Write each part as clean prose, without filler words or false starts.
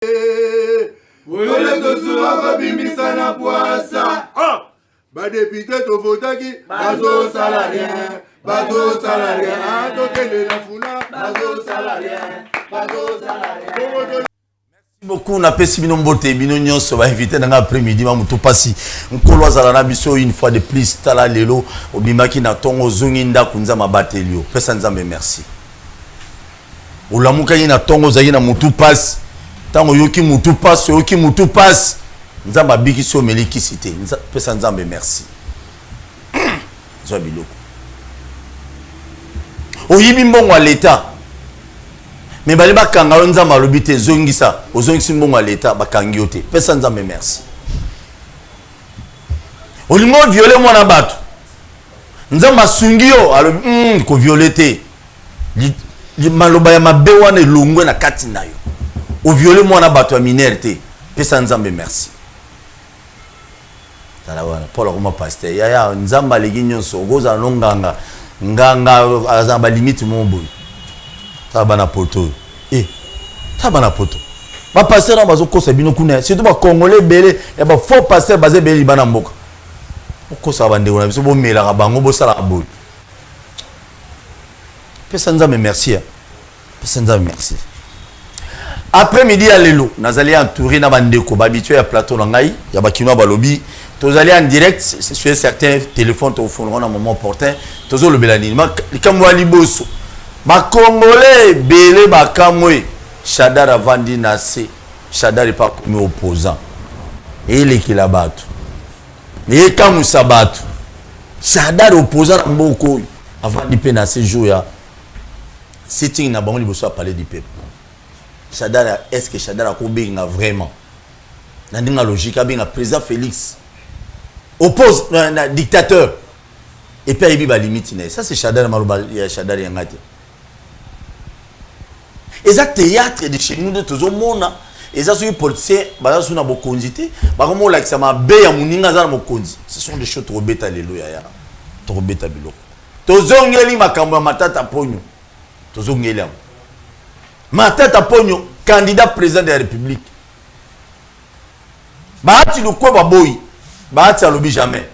Ole tosura bimisa na poasa. Ba député to votaki bazo salarien. Bazo salarien. Tokende na funa bazo salarien. Bazo salarien. Beaucoup na pesi bino mbote bino nyonso ba invité na après-midi ba mutu pasi nkolo azala na biso une fois de plus tala lelo obimaki na tongo zongi ndako nzama batelio pesa nzambe merci olamuka na tongo zaki na mutu pasi tango yoki mutu pasi nzamba biki so meliki cité pesa nzambe merci zo biloko oyibi mbongo à l'état mais bali bakanga nzamba lobi te zongisa ozongisi mbongo à l'état bakangi yo te pesa nzambe merci olingo violer mwana bato nzamba sungi yo alobi ko violer te maloba ya mabe wana elongwe na kati na yo o violer mwana bato ya minere te pesa nzambe merci tala wana Paul Roma pasteur ya nzamba legi nyonso ogoza nonganga nganga azamba limite mombo tabana poto tabana poto ba passer na bazo kosa bino kuna surtout ba congolais belé ya ba faux passer basé belé bana mboka kosa bande na biso bo mela bango bo sala bo pesa nzambe merci pesa nzambe merci après midi à lelo nazali entouré na bandeko ba habitué ya plateau na ngai ya bakino ba lobby tozali en direct sur certains téléphones au fond na moment opportun tozo le belani likamwa liboso ba congolais belé ba kamwe Shadar avandi nase Shadar est pas comme opposant et les qui la battu et comme sabatu Shadar opposant mboko avant de peine nase jour ya sitting na bango liboso a parler du peuple Shadar est-ce que Shadar a kobinga vraiment na ndinga logique a binga président Félix oppose un dictateur et puis il y a des limites ça c'est Shadar maloba ya Shadar yangate. Et ça théâtre de chez nous de tous au monde et ça sont politiciens bah ça na bokonzité bah comme on l'a que ça m'a bé ya muninga za na bokonzi ce sont des choses trop bêtes alléluia ya trop bêtes biloko tozongeli makambo ya matata ponyo tozongeli matata ponyo candidat président de la république bah tu le quoi boy bah tu alobi jamais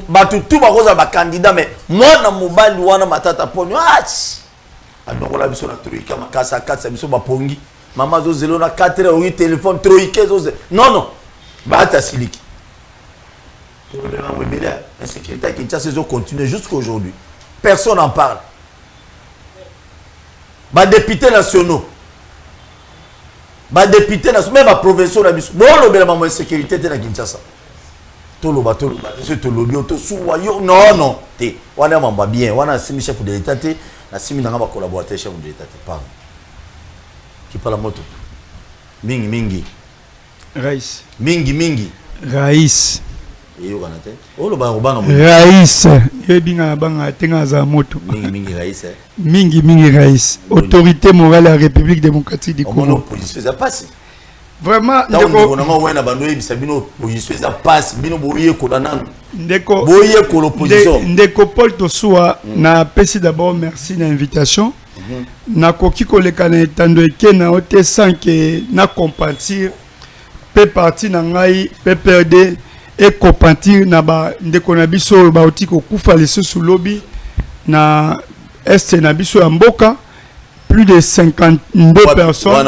bah tout ba koza ba candidat mais moi na mobali wana matata ponyo alors la biso na troika makasa katsa biso bapongi mama zo zelo na 4 heures oui téléphone troika zo non bata siliki la sécurité qui tient saison continue jusqu'à aujourd'hui personne n'en parle ba députés nationaux même ba provinciaux na biso bon lobela mama sécurité te na Kinshasa toloba c'est to lobio to suwayo non te wana mamba bien wana simi chef de l'état te na simi nanga ba collaborateur chef de l'état pas qui parle moto mingi Rais mingi Rais iyo kana te o lo ba ngobanga Rais yebinga banga tenga za moto mingi Rais mingi Rais autorité morale de la République démocratique du Congo opposition ça passe vraiment ndeko na ngwana bando yebisa bino opposition ça passe bino boye ko nan ndeko boye ko l'opposition ndeko Paul Tosua na pesi d'abord merci na invitation na koki koleka na etando ekena ote sans que na compatir pe parti na ngai PPRD et compatir na ba ndeko na biso ba otiko kufa lisusu lobby na est na biso ya mboka plus de 52 personnes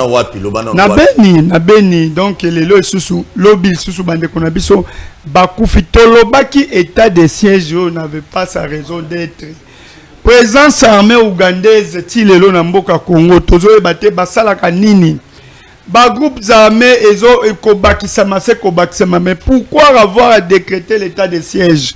na beni donc les lois sous lobby sous bande qu'on a biso bakufi tolobaki état de siège n'avait pas sa raison d'être présence armée ougandaise ti lelo na mboka Congo tozo ebate basala kanini ba groupes armés ezo ekobakisa mais pourquoi avoir décrété l'état de siège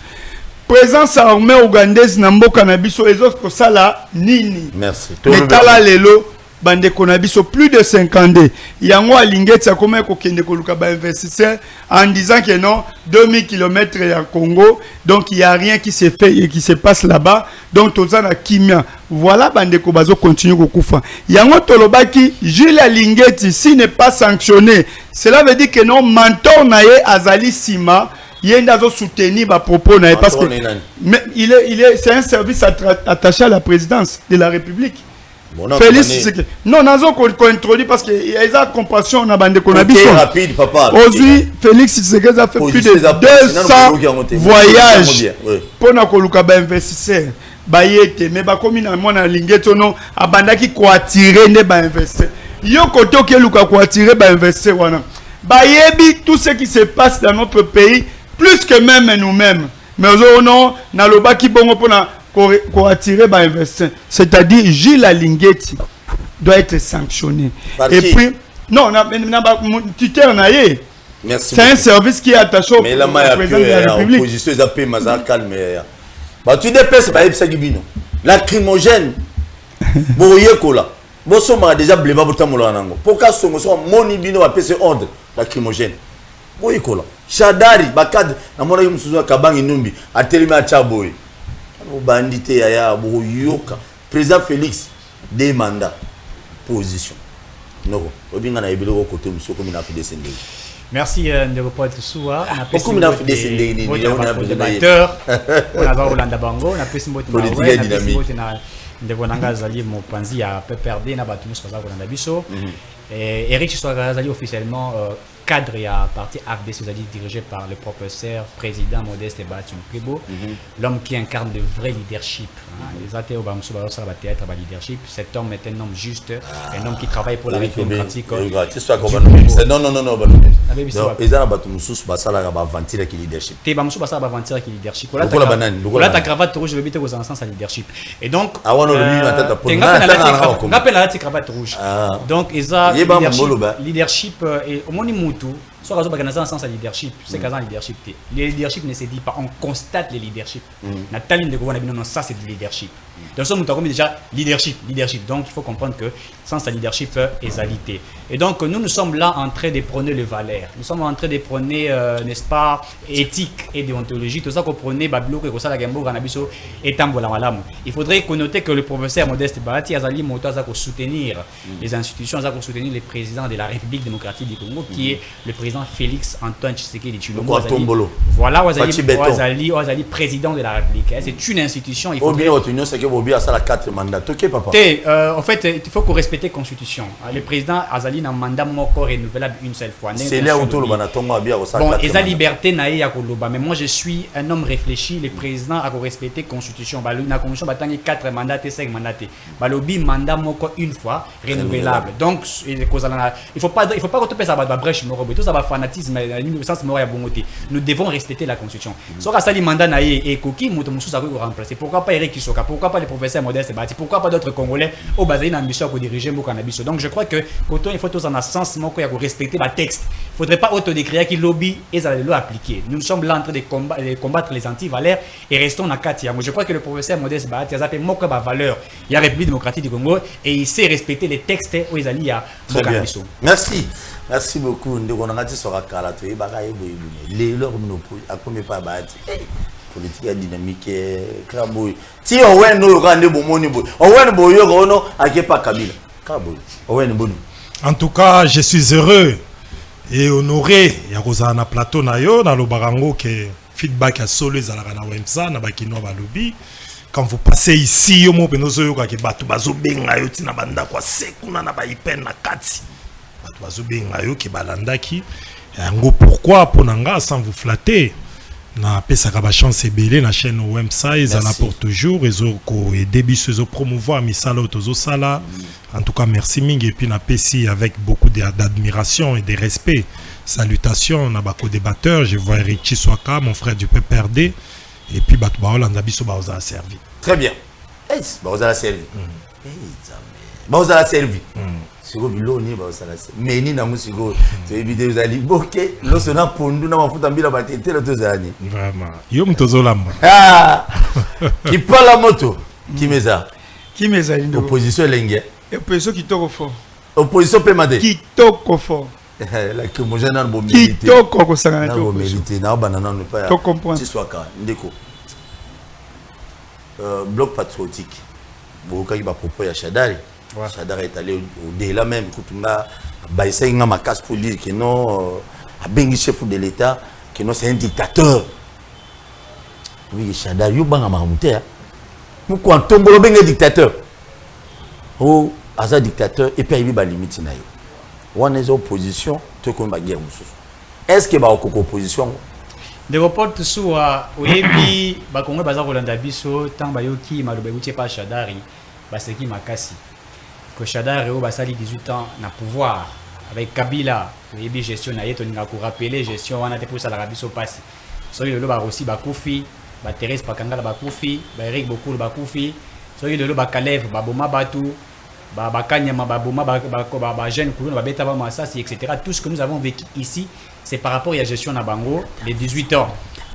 présence armée ougandaise na mboka na biso ezoko sala nini merci metala lelo bande konabiso plus de 50 yango alingeti akoma ko kende ko luka ba investisseur en disant que non 2000 km en Congo donc il y a rien qui se fait et qui se passe là-bas donc tozana kimia voilà bande ko bazo continuer ko kufa yango tolobaki Jules Alingeti s'il n'est pas sanctionné cela veut dire que non mentor nae azali sima yenda zo soutenir ba propos nae parce que mais il est c'est un service attaché à la présidence de la République. Félix Tshisekedi. Non, nazo ko introduit parce que il y a compassion na bande ko na biso. Rapide papa. Aujourd'hui, Félix Tshisekedi a fait plus de 200 voyages pour na ko luka ba investisseur. Ba yete mais ba komi na mona lingeto no abandaki ko attirer ne ba investisseur. Yo koto ke luka ko attirer ba investisseur wana. Ba yebi tout ce qui se passe dans notre pays plus que même nous-mêmes. Mais non, na lobaki bongo pona ko attirer ba investisseur. C'est-à-dire Gilles Alingeti doit être sanctionné. Et puis non, na tuteur na ye. Merci. C'est un service qui est attaché au président de la République. Opposition ils appellent Mazar calme. Bah tu dépêches ba yebisa kibino. Lacrymogène. Boye kola. Boso ma déjà blema botamola nango. Pourquoi songo so moni bino ba pese ordre lacrymogène. Boye kola. Shadari bakad na mona yumusuzo kabangi numbi atelima cha boye. Bandité ya boyoka. Président Félix des mandats position. Non, obinga na ebelo côté monsieur comme il a fait descendre. Merci de votre soua. Pourquoi il a fait descendre on a débatteur. On a va Rolanda Bango, on a pris mot politique dynamique. De bonanga zali mo panzi ya PPRD na batu muso za Rolanda biso. Et Eric Chiswaga zali officiellement cadre et à parti AFD, c'est-à-dire dirigé par le professeur président Modeste Batum Pribo, l'homme qui incarne le vrai leadership. Les athées au théâtre leadership. Cet homme est un homme juste, un homme qui travaille pour la République démocratique. Non, ils ont battu Moussous Bassala Bavantir qui leadership. T'es Bamsou Bassala Bavantir qui leadership. Voilà ta cravate rouge, le bité aux sens à leadership. Et donc, rappelle la cravate rouge. Donc, ils ont leadership et au moins soit dans un sens à leadership, c'est qu'un leadership. Le leadership ne se dit pas, on constate le leadership. Nathalie de Gouana, non, ça c'est du leadership. Donc, nous avons déjà leadership. Donc, il faut comprendre que sans leadership est alité. Et donc, nous sommes là en train de prôner les valeurs. Nous sommes en train de prôner, n'est-ce pas, éthique et déontologie. Tout ça qu'on prônait, Babilo, que ça, la Gambo, Ganabiso, et Tambola Malam. Il faudrait connoter que le professeur Modeste Barati Azali Moto a soutenir les institutions, a soutenir le président de la République démocratique du Congo, qui est le président Félix Antoine Tshisekedi Tshilombo. Voilà, Azali président de la République. C'est une institution. Il faudrait... En fait, il faut qu'on respecte la Constitution. Le président Azali a un mandat renouvelable une seule fois. C'est là où tout le monde a bon, et la liberté naïe à Koloba. Mais moi, je suis un homme réfléchi. Le président a respecté la Constitution. La Constitution a 4 mandats et 5 mandats. Le mandat une fois renouvelable. Donc, il ne faut pas retourner ça à brèche. Tout ça va fanatisme. Nous devons respecter la Constitution. Si on a un mandat naïe et Koki, nous devons remplacer. Pourquoi pas Eric Kisoka? Pourquoi pas les professeurs Modeste Bati? Pourquoi pas d'autres Congolais au Bazaï dans l'ambition pour diriger Mokanabiso? Donc je crois que quand il faut tous en sens pour respecter le texte. Il ne faudrait pas autodécrire qui lobby et ça le appliquer. Nous sommes là en train de combattre les anti-valeurs et restons dans Katia. Je crois que le professeur Modeste Bati a appelé Mokoba valeur. Il y a la République démocratique du Congo et il sait respecter les textes où ils allaient à Mokanabiso. Merci. Merci beaucoup. Nous avons dit sur la carte. Les politique dynamique Kraboy. Si on voit nos grands bomoni boy. On voit nos boyo gono akepa Kabila. Kraboy. On voit nos boni. En tout cas, je suis heureux et honoré ya kozana plateau na yo na lo barango que feedback a solo ezalaka na wemsa na bakino balobi. Quand vous passez ici yo mo penozo yo ka ke batu bazobenga yo tina banda kwa sekuna na ba ipen na kati. Batu bazobenga yo ke balandaki. Yango pourquoi ponanga sans vous flatter. Na pesaka ba chance belé na chaîne website ça n'apporte toujours ezo ko et début se promouvoir misala otozo sala en tout cas merci mingi et puis na pesi avec beaucoup d'admiration et de respect salutations na bako débatteur je vois Eric Chiswaka mon frère du PPRD et puis batu ba Holanda biso ba oza servi très bien ba oza servi ba oza servi siko biloni ba oza servi meni na musiko c'est évident vous allez boké losona pondu na mafuta mbila batete le tozani vraiment yo mtozo lamba qui parle la moto qui meza opposition lengue opposition qui toko fort opposition pemade qui toko fort la que mo jana bo mérité qui toko ko sanga to mérité na banana ne pas to comprendre ci soit ka ndeko bloc patriotique boka ki ba propos ya Shadari. Shadari est allé au-delà même Koutunga Baïsa Inga Makas pour dire que non a bengi chef de l'État que non c'est un dictateur. Oui Shadari yo banga mamuté. Nous quand tombolo bengi dictateur. Oh, Aza dictateur et puis il y a limite na yo. On est opposition, tout comme la guerre. Est-ce que ba opposition? De reporte sur Oyebi, Bakongo Baza Rolanda Biso, tant Bayoki, Malobeuche pas Chadari, Baseki Makasi. Que Chadari au Basali 18 ans na pouvoir avec Kabila, Oyebi gestion na yeto ninga ko rappeler gestion wana te pour ça la Rabiso passe. Soki le ba aussi Bakufi, ba Thérèse Pakangala Bakufi, ba Eric Bokul Bakufi, soki le ba Kalev Baboma Batu, ba Bakanyama Baboma ba jeune Kuluna Babeta ba Masasi etc. Tout ce que nous avons vécu ici, c'est par rapport à la gestion Nabango, les 18 ans.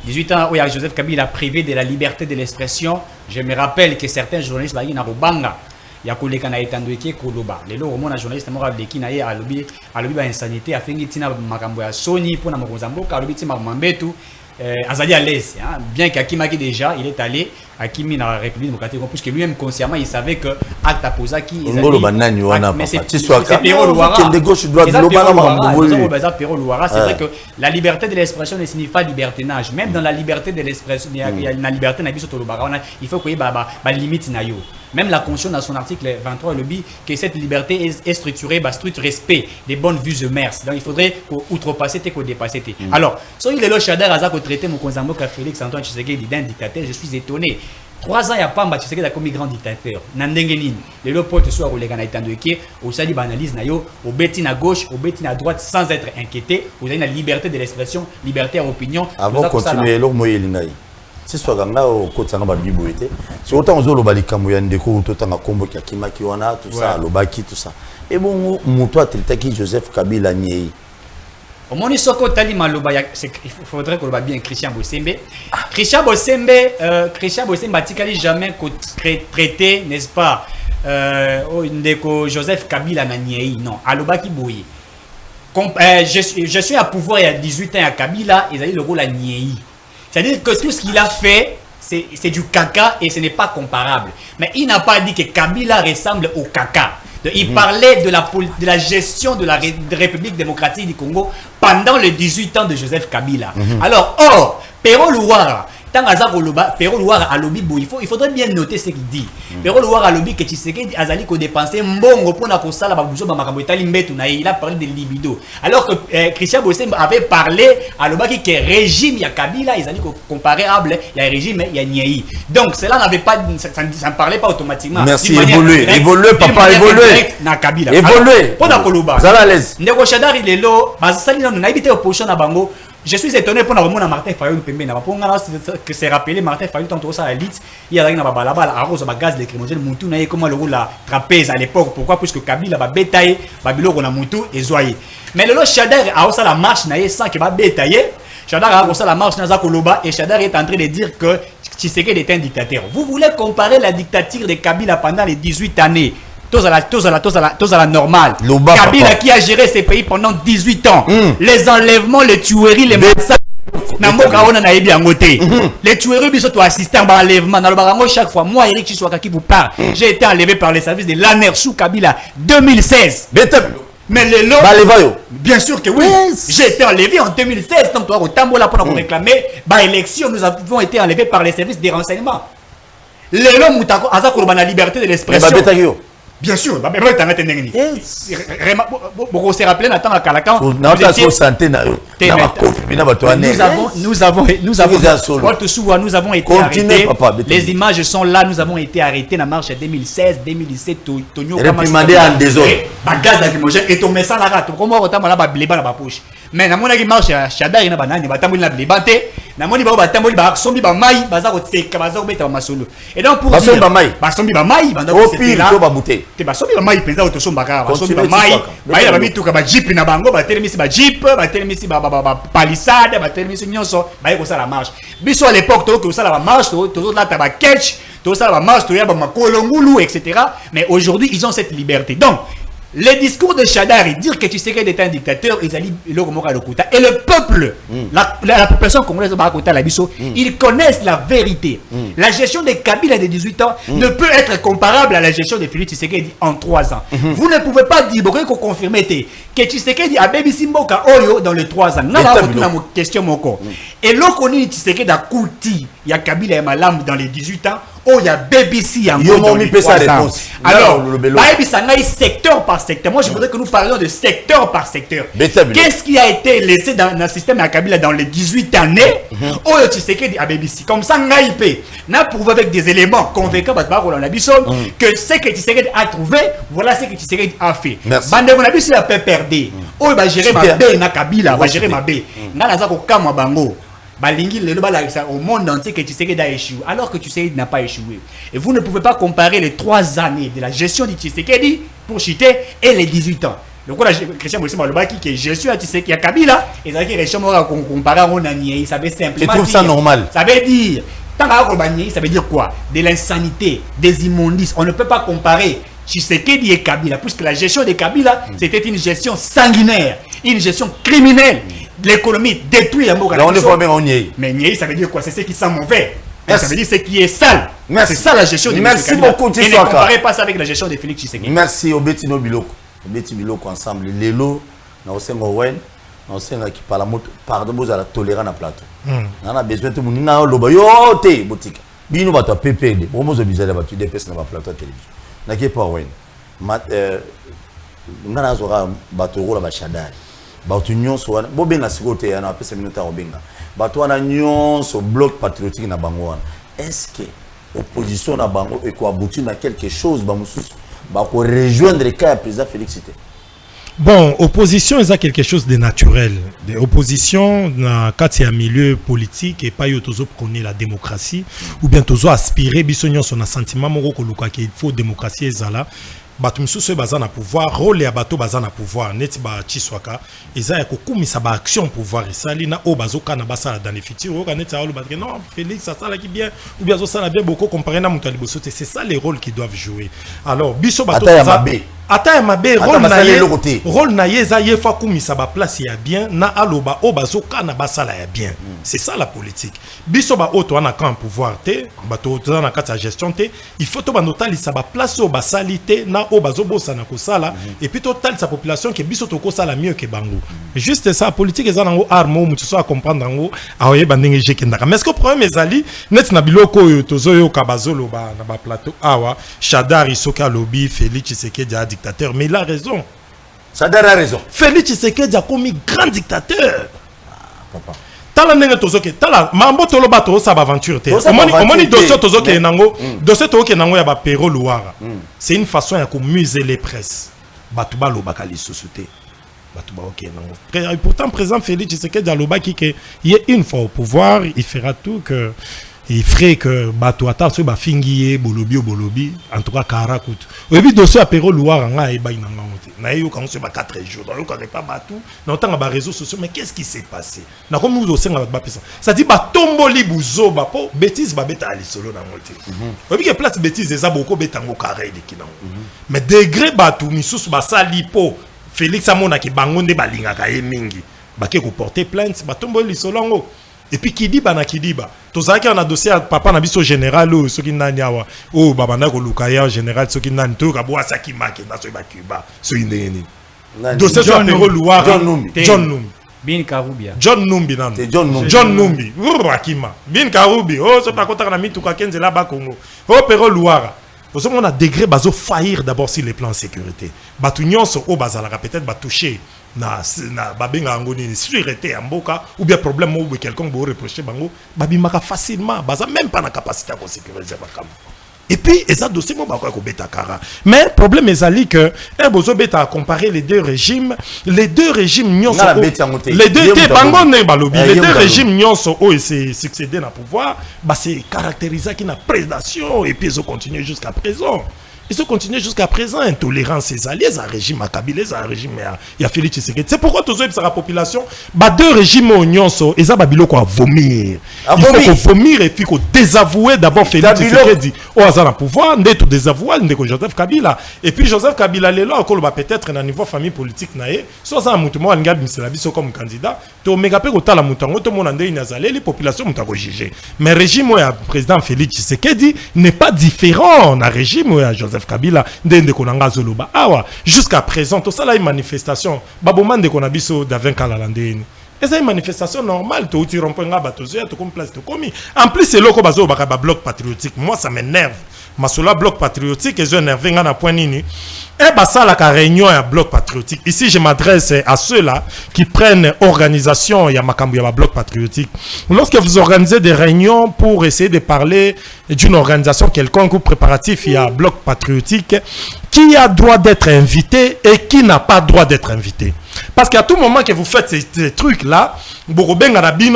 18 ans où Joseph Kabila privé de la liberté de l'expression. Je me rappelle que certains journalistes bagui na Rubanga, ya koleka na etandoeke koloba. Lelo au moins un journaliste mora leki na ye alobi ba insanité afengi tina makambo ya Sony pour na mokozamboka alobi tima mambetu. Azali à l'aise, hein? Bien qu'Akimaki déjà, il est allé à Kimi dans la République démocratique, puisque lui-même consciemment il savait que Acta Posaki, c'est vrai que la liberté de l'expression ne signifie pas libertinage. Même dans la liberté de l'expression, il y a la liberté il faut qu'il y ait limite nayo. Même la Constitution dans son article 23 le dit que cette liberté est structurée par strict respect des bonnes vues et mœurs. Donc il faudrait outrepasser et dépasser. Alors, si il est le Chadar Azak au traité mon consambo Félix Antoine Tshisekedi d'un dictateur, je suis étonné. 3 ans il n'y a pas Tshisekedi a commis grand dictateur. Nandengenin, les deux potes soit au Legana Etandoeke, au Sali Banalise Nayo, au Betin à gauche, au Betin à droite sans être inquiété. Vous avez la liberté de l'expression, liberté à opinion. Avant de continuer, l'homme Moyelingaï. Si ce soit au côté de la Bible, c'est autant aux autres Balikamoyan de Kou, tout en combo Kakimaki, tout ça, Lobaki, tout ça. Et bon, Moutoua Tritaki, Joseph Kabila Niei. Au moment où Tali Maloba, il faudrait que l'on bien Christian Bosembe. Christian Bosembe a jamais traité, n'est-ce pas, Joseph Kabila Niei. Non, Alobaki Boye. Je suis à pouvoir il y a 18 ans à Kabila, ils ont eu le rôle à Niei. C'est-à-dire que tout ce qu'il a fait, c'est du caca et ce n'est pas comparable. Mais il n'a pas dit que Kabila ressemble au caca. Il parlait de la gestion de la République démocratique du Congo pendant les 18 ans de Joseph Kabila. Alors, Pero Louara, Pero Louara a lobby, il faudrait bien noter ce qu'il dit. Pero Louara a lobby que Tshisekedi Azali ko dépensé mbongo pour na kosala ba buzo ba makambo etali mbetu na il a parlé de libido. Alors que Christian Bosembe avait parlé à lobaki que régime ya Kabila ils allaient comparable il y a régime il y a Niei. Donc cela n'avait pas ça ne parlait pas automatiquement. Merci évoluer papa évoluer na Kabila. Évoluer. Pour na koloba. Zala l'aise. Ndeko Chadar il est là, basali na habité opposition na bango. Je suis étonné pour nous Martin Fayou Pembe na pour que c'est rappelé Martin Fayou tant ça à l'élite il y a na balabala arrose ba gaz lacrymogène mutu na comment le rôle la trapèze à l'époque pourquoi puisque Kabila ba bétailler ba biloko na mutu et zoyer mais le Chadar a ça la marche na sans que ba bétailler Chadar a ça la marche na za koloba et Chadar est en train de dire que Tshisekedi est un dictateur. Vous voulez comparer la dictature de Kabila pendant les 18 années tous à la normale. Kabila qui a géré ces pays pendant 18 ans. Les enlèvements, les tueries, les massacres. Les tueries, ils sont assistés à l'enlèvement. Chaque fois, moi, Eric Chiswaka qui vous parle, j'ai été enlevé par les services de l'ANER sous Kabila 2016. Mais les lots, bien sûr que oui. J'ai été enlevé en 2016. Donc, toi, au Tambola, pour nous réclamer, l'élection, nous avons été enlevés par les services des renseignements. Les lots, Moutako, Azakourba, la liberté de l'expression. Bien sûr, vous se rappelez Nathan à Calacan. Nous avons été arrêtés. Les images sont là. Nous avons été arrêtés dans la marche 2016, 2017. Réprimandé en désordre. Gaz lacrymogène et ton message là rate. Comment on t'a mal à blé dans la poche. Mais na mona ki marche Chadar ina banani batamboli na blébante. Na moni ba batamboli ba sombi ba mai baza ko tseka baza ko beta masolo. Et donc pour basombi ba mai banda ko c'était là. Te basombi ba mai penza otosomba ka basombi ba mai. Ba ila ba mituka ba jeep na bango ba telemisi ba jeep ba telemisi ba palissade ba telemisi nyonso ba ko sala marche. Biso à l'époque to sala ba marche to là ta ba catch to sala ba marche to ya ba makolongulu etc. Mais aujourd'hui ils ont cette liberté. Donc les discours de Chadar, dire que Tshisekedi est un dictateur, ils allaient le Lokuta. Et le peuple, la population congolaise, ils connaissent la vérité. La gestion de Kabila de 18 ans ne peut être comparable à la gestion de Félix Tshisekedi en 3 ans. Vous ne pouvez pas dire, vous confirmez que Tshisekedi a baby Simboka Oyo dans les 3 ans. Non, question moko. Et l'on connaît Tshisekedi a Kouti, il y a Kabila et Malam dans les 18 ans. Oh, il y a BBC en Yo, dans mon les mi peut sa 3 ans. réponse. Alors, Là, le bélo. secteur par secteur. Moi, je voudrais que nous parlions de secteur par secteur. Bétabilo. Qu'est-ce qui a été laissé dans le système à Kabila dans les 18 années? Oh, tu sais que à BBC. Comme ça, Naïpé n'a prouvé avec des éléments convaincants que ce que Tshisekedi a trouvé, voilà ce que Tshisekedi a fait. Merci. Bande on a vu si la paix perdue. Oh, il va gérer ma baie na Kabila, va gérer ma baie. N'a pas kama bango. Balingi le au monde entier que Tshisekedi a échoué, alors que Tshisekedi n'a pas échoué. Et vous ne pouvez pas comparer les 3 années de la gestion de Tshisekedi pour Chité et les 18 ans. Donc on a Christian Moïse Malobaki qui est gestion à Tshisekedi à Kabila et ça qui est comparé à Onanié, ça veut simplement tu trouves ça normal? Ça veut dire tant que ça veut dire quoi? De l'insanité, des immondices. On ne peut pas comparer Tshisekedi et Kabila, puisque la gestion de Kabila, c'était une gestion sanguinaire, une gestion criminelle. L'économie détruit la Mogadiscio. Là, on est pas bien, on y est. Mais Nié, ça veut dire quoi? C'est ce qui sent mauvais. Ça veut dire ce qui est sale. C'est ça la gestion de Merci Kabila. beaucoup, Et ne comparez pas ça avec la gestion de Félix Tshisekedi. Merci au Betino Biloko. Au Betino Biloko ensemble. Lelo, na osenga Owen, na osenga qui parle moto, pardon, vous allez tolérer na plateau. On a besoin de monde na loba yo te botika. Bino bato PPD. Bon mozo bizala bato DPS na plateau télévision. Na qui pas Owen. Ngana zora bato rola ba shadari. Bato nyonso wana bo benga sikote ya na pesa minute ya benga. Bato wana nyonso bloc patriotique na bango wana. Est-ce que opposition na bango et quoi aboutir na quelque chose ba mususu ba ko rejoindre le cas président Félix Tshisekedi? Bon, opposition c'est quelque chose de naturel. Opposition dans un milieu politique et pas yo tozo prôner la démocratie ou bien tozo aspirer bisognon son sentiment moko koluka qu'il faut démocratie ezala. Bato misusu bazana pouvoir rôle ya bato bazana pouvoir neti ba chiswaka eza ya kokumisa ba action pouvoir esali na o bazoka na basala dans les futurs o kaneti alo batke non Félix ça sala qui bien ou bien ça bien beaucoup comparé na mutu aliboso c'est ça les rôles qu'ils doivent jouer. Alors biso bato ata mabe rôle na ye za ye fa kumisa ba place ya bien na aloba o bazoka na basala ya bien. C'est ça la politique. Biso ba auto ana quand pouvoir te bato to na kata gestion te il faut to ba notalisa ba place o basalité na o bazobosa na kosala et puis total sa population que biso to kosala mieux que bango. Juste ça politique ezana ngo armo mutu so a comprendre ngo aoye bandenge jekendaka. Mais est-ce que problème ezali net na biloko yo tozoyo kabazolo ba na ba plateau awa Shadari Soka lobby Félix Tshisekedi a dictateur mais il a raison. Shadari a raison. Félix Tshisekedi a commis grand dictateur. Papa tala ndenge tozoke tala mambo toloba to sa aventure te omoni dossier tozoke nango dossier tozoke nango ya ba Pero Luara c'est une façon ya muser les presses batu ba lobaka lisusu te batu ba ok nango pourtant président Félix Tshisekedi alobaki que il est une fois au pouvoir il fera tout que il ferait que bato ata so ba fingiye bolobi en tout cas karakut et puis dossier Pero Luara nga e ba inanga ngote na yo quand c'est ba 4 jours donc on connaît pas batou na autant ba réseaux sociaux mais qu'est-ce qui s'est passé na comme nous aussi ba pesa ça dit ba tomboli buzo ba po bêtise ba beta ali solo na ngote et puis que place bêtise eza boko betango carré de kinango mais degré batou misusu ba sali po Félix amona ki bango nde balingaka ye mingi ba ke ko porter plainte ba tomboli solo ngo. Et puis Kidiba na Kidiba. Tout ça qui on a dossier à papa na biso général ou ce qui nani awa. Oh babana ko lukaya général ce qui nani to ka bo asaki make na so ba Cuba. So indeni. Dossier sur Pero Luara John Numbi. Bin Karubia. John Numbi nan. C'est John Numbi. John Numbi. Rakima. Bin Karubi. Oh so pa kota na mituka kenze là ba Congo. Oh Pero Luara. Parce qu'on a degré bazo faillir d'abord sur les plans de sécurité. Batu nyonso o bazala peut-être ba toucher na babenga ngoni sûreté en mboka ou bien problème ou quelqu'un bo reprocher bango babimaka facilement baza même pas na capacité à sécuriser bakam. Et puis eza dossier mo ba ko beta kara. Mais problème ezali que bozo beta comparer les deux régimes nyonso les deux te bango ne balobi les deux régimes nyonso o c'est succédé na pouvoir ba c'est caractérisé qui na prédation et puis ils ont continué jusqu'à présent. Ils ont continué jusqu'à présent, intolérance ces alliés, un régime à Kabila, un régime à Félix Tshisekedi. C'est pourquoi tous la population, deux régimes oignons, ils ont babilo quoi vomir. Il faut qu'on vomir et puis qu'on désavouer d'abord Félix Tshisekedi. Au hasard à pouvoir, on est désavoué, on est Joseph Kabila. Et puis Joseph Kabila, là, encore peut-être à niveau famille politique naé, soit ça mutumo on garde Mselabiso comme candidat, to mégape ko tala mutango to mon andé inazalé, les populations mutako juger. Mais régime à président Félix Tshisekedi n'est pas différent d'un régime à Joseph Kabila ndende konanga zoloba awa jusqu'à présent tout ça là une manifestation babomande konabiso d'avant kalalandeni Et c'est une manifestation normale. Tu rompes un bateau, tu comme place de commis. En plus, c'est là qu'on va bloc patriotique. Moi, ça m'énerve. Ma sola bloc patriotique, et je énerve à point nini. Et bah ça, la réunion est un bloc patriotique. Ici, je m'adresse à ceux-là qui prennent organisation. Il y a un bloc patriotique. Lorsque vous organisez des réunions pour essayer de parler d'une organisation quelconque ou préparatif, il y a un bloc patriotique. Qui a droit d'être invité et qui n'a pas droit d'être invité. Parce qu'à tout moment que vous faites ces trucs-là, vous bengi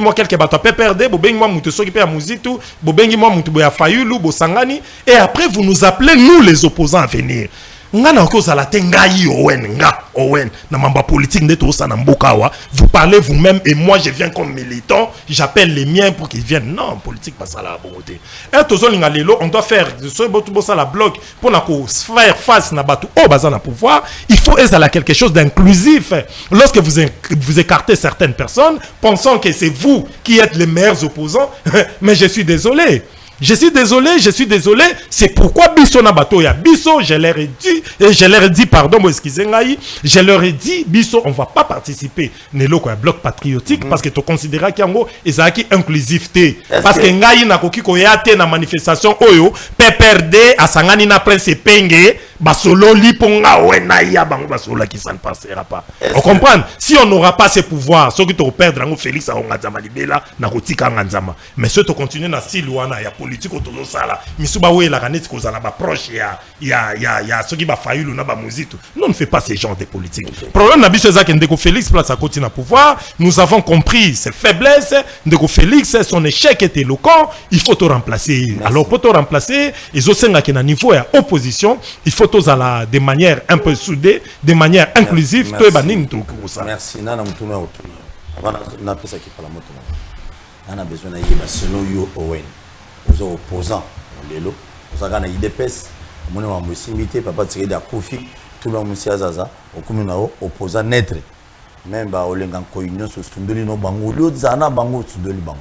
moi quelques bateaux PPRD, vous bengi moi moutou qui paye à Mouzitu, vous bengi moi moutou boya Fayulu, vous sangani, et après vous nous appelez nous les opposants à venir. Vous parlez vous-même et moi je viens comme militant, j'appelle les miens pour qu'ils viennent. Non, politique pas ça la beauté. On doit faire la bloc pour faire face à pouvoir. Il faut être quelque chose d'inclusif. Lorsque vous écartez certaines personnes, pensant que c'est vous qui êtes les meilleurs opposants, mais je suis désolé. Je suis désolé, c'est pourquoi Bisso na bateau ya Bisso, je leur ai dit, pardon, je leur ai dit, Bisso, on va pas participer nelo ko bloc patriotique parce que tu considéras qu'il y a ezaki inclusivité parce que ngai na koki ko yate na manifestation oyo PPRD asangani na prince penge basolo liponga wena ya bango basolo qui ça ne passera pas. On comprend? Si on n'aura pas ces pouvoirs, ceux qui te perdre ngo Félix a ngazama libela na kotika ngazama. Mais ceux qui continuent na style wana ya politique autour ça là misuba we la kaneti ko zala ba proche ya ceux qui ba Fayulu na ba Mouzitu. Non, on ne fait pas ces genres de politique. Problème na biso ezaki ndeko Félix place à côté na pouvoir, nous avons compris ses faiblesses. Ndeko Félix, son échec est éloquent, il faut te remplacer. Merci. Alors pour te remplacer, ils ont qui na niveau ya opposition, il faut tous à la de manière un peu soudée, de manière inclusive. Merci. Nana mutuna otuna. Avant na pesa qui parle moto. Nana besoin na yeba selon yo Owen. Aux opposants lelo. Aux agana IDPS. Mona wa musimité papa tiré da Kofi. Tout le monde Zaza. Okumi na opposant netre. Même ba olenga ko union so stundoli no bango. Lo zana bango stundoli bango.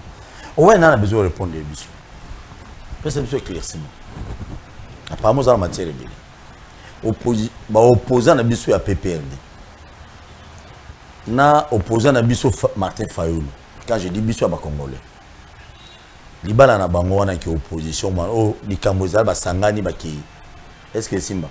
Owen nana besoin de répondre biso. Pesa biso éclaircissement. Apparemment ça en matière de opposant à biso ya PPRD na opposant à biso Martin Fayulu. Quand je dis biso ya Congolais libala na bango wana ki opposition o likambo za ba sangani ba ki est-ce que Simba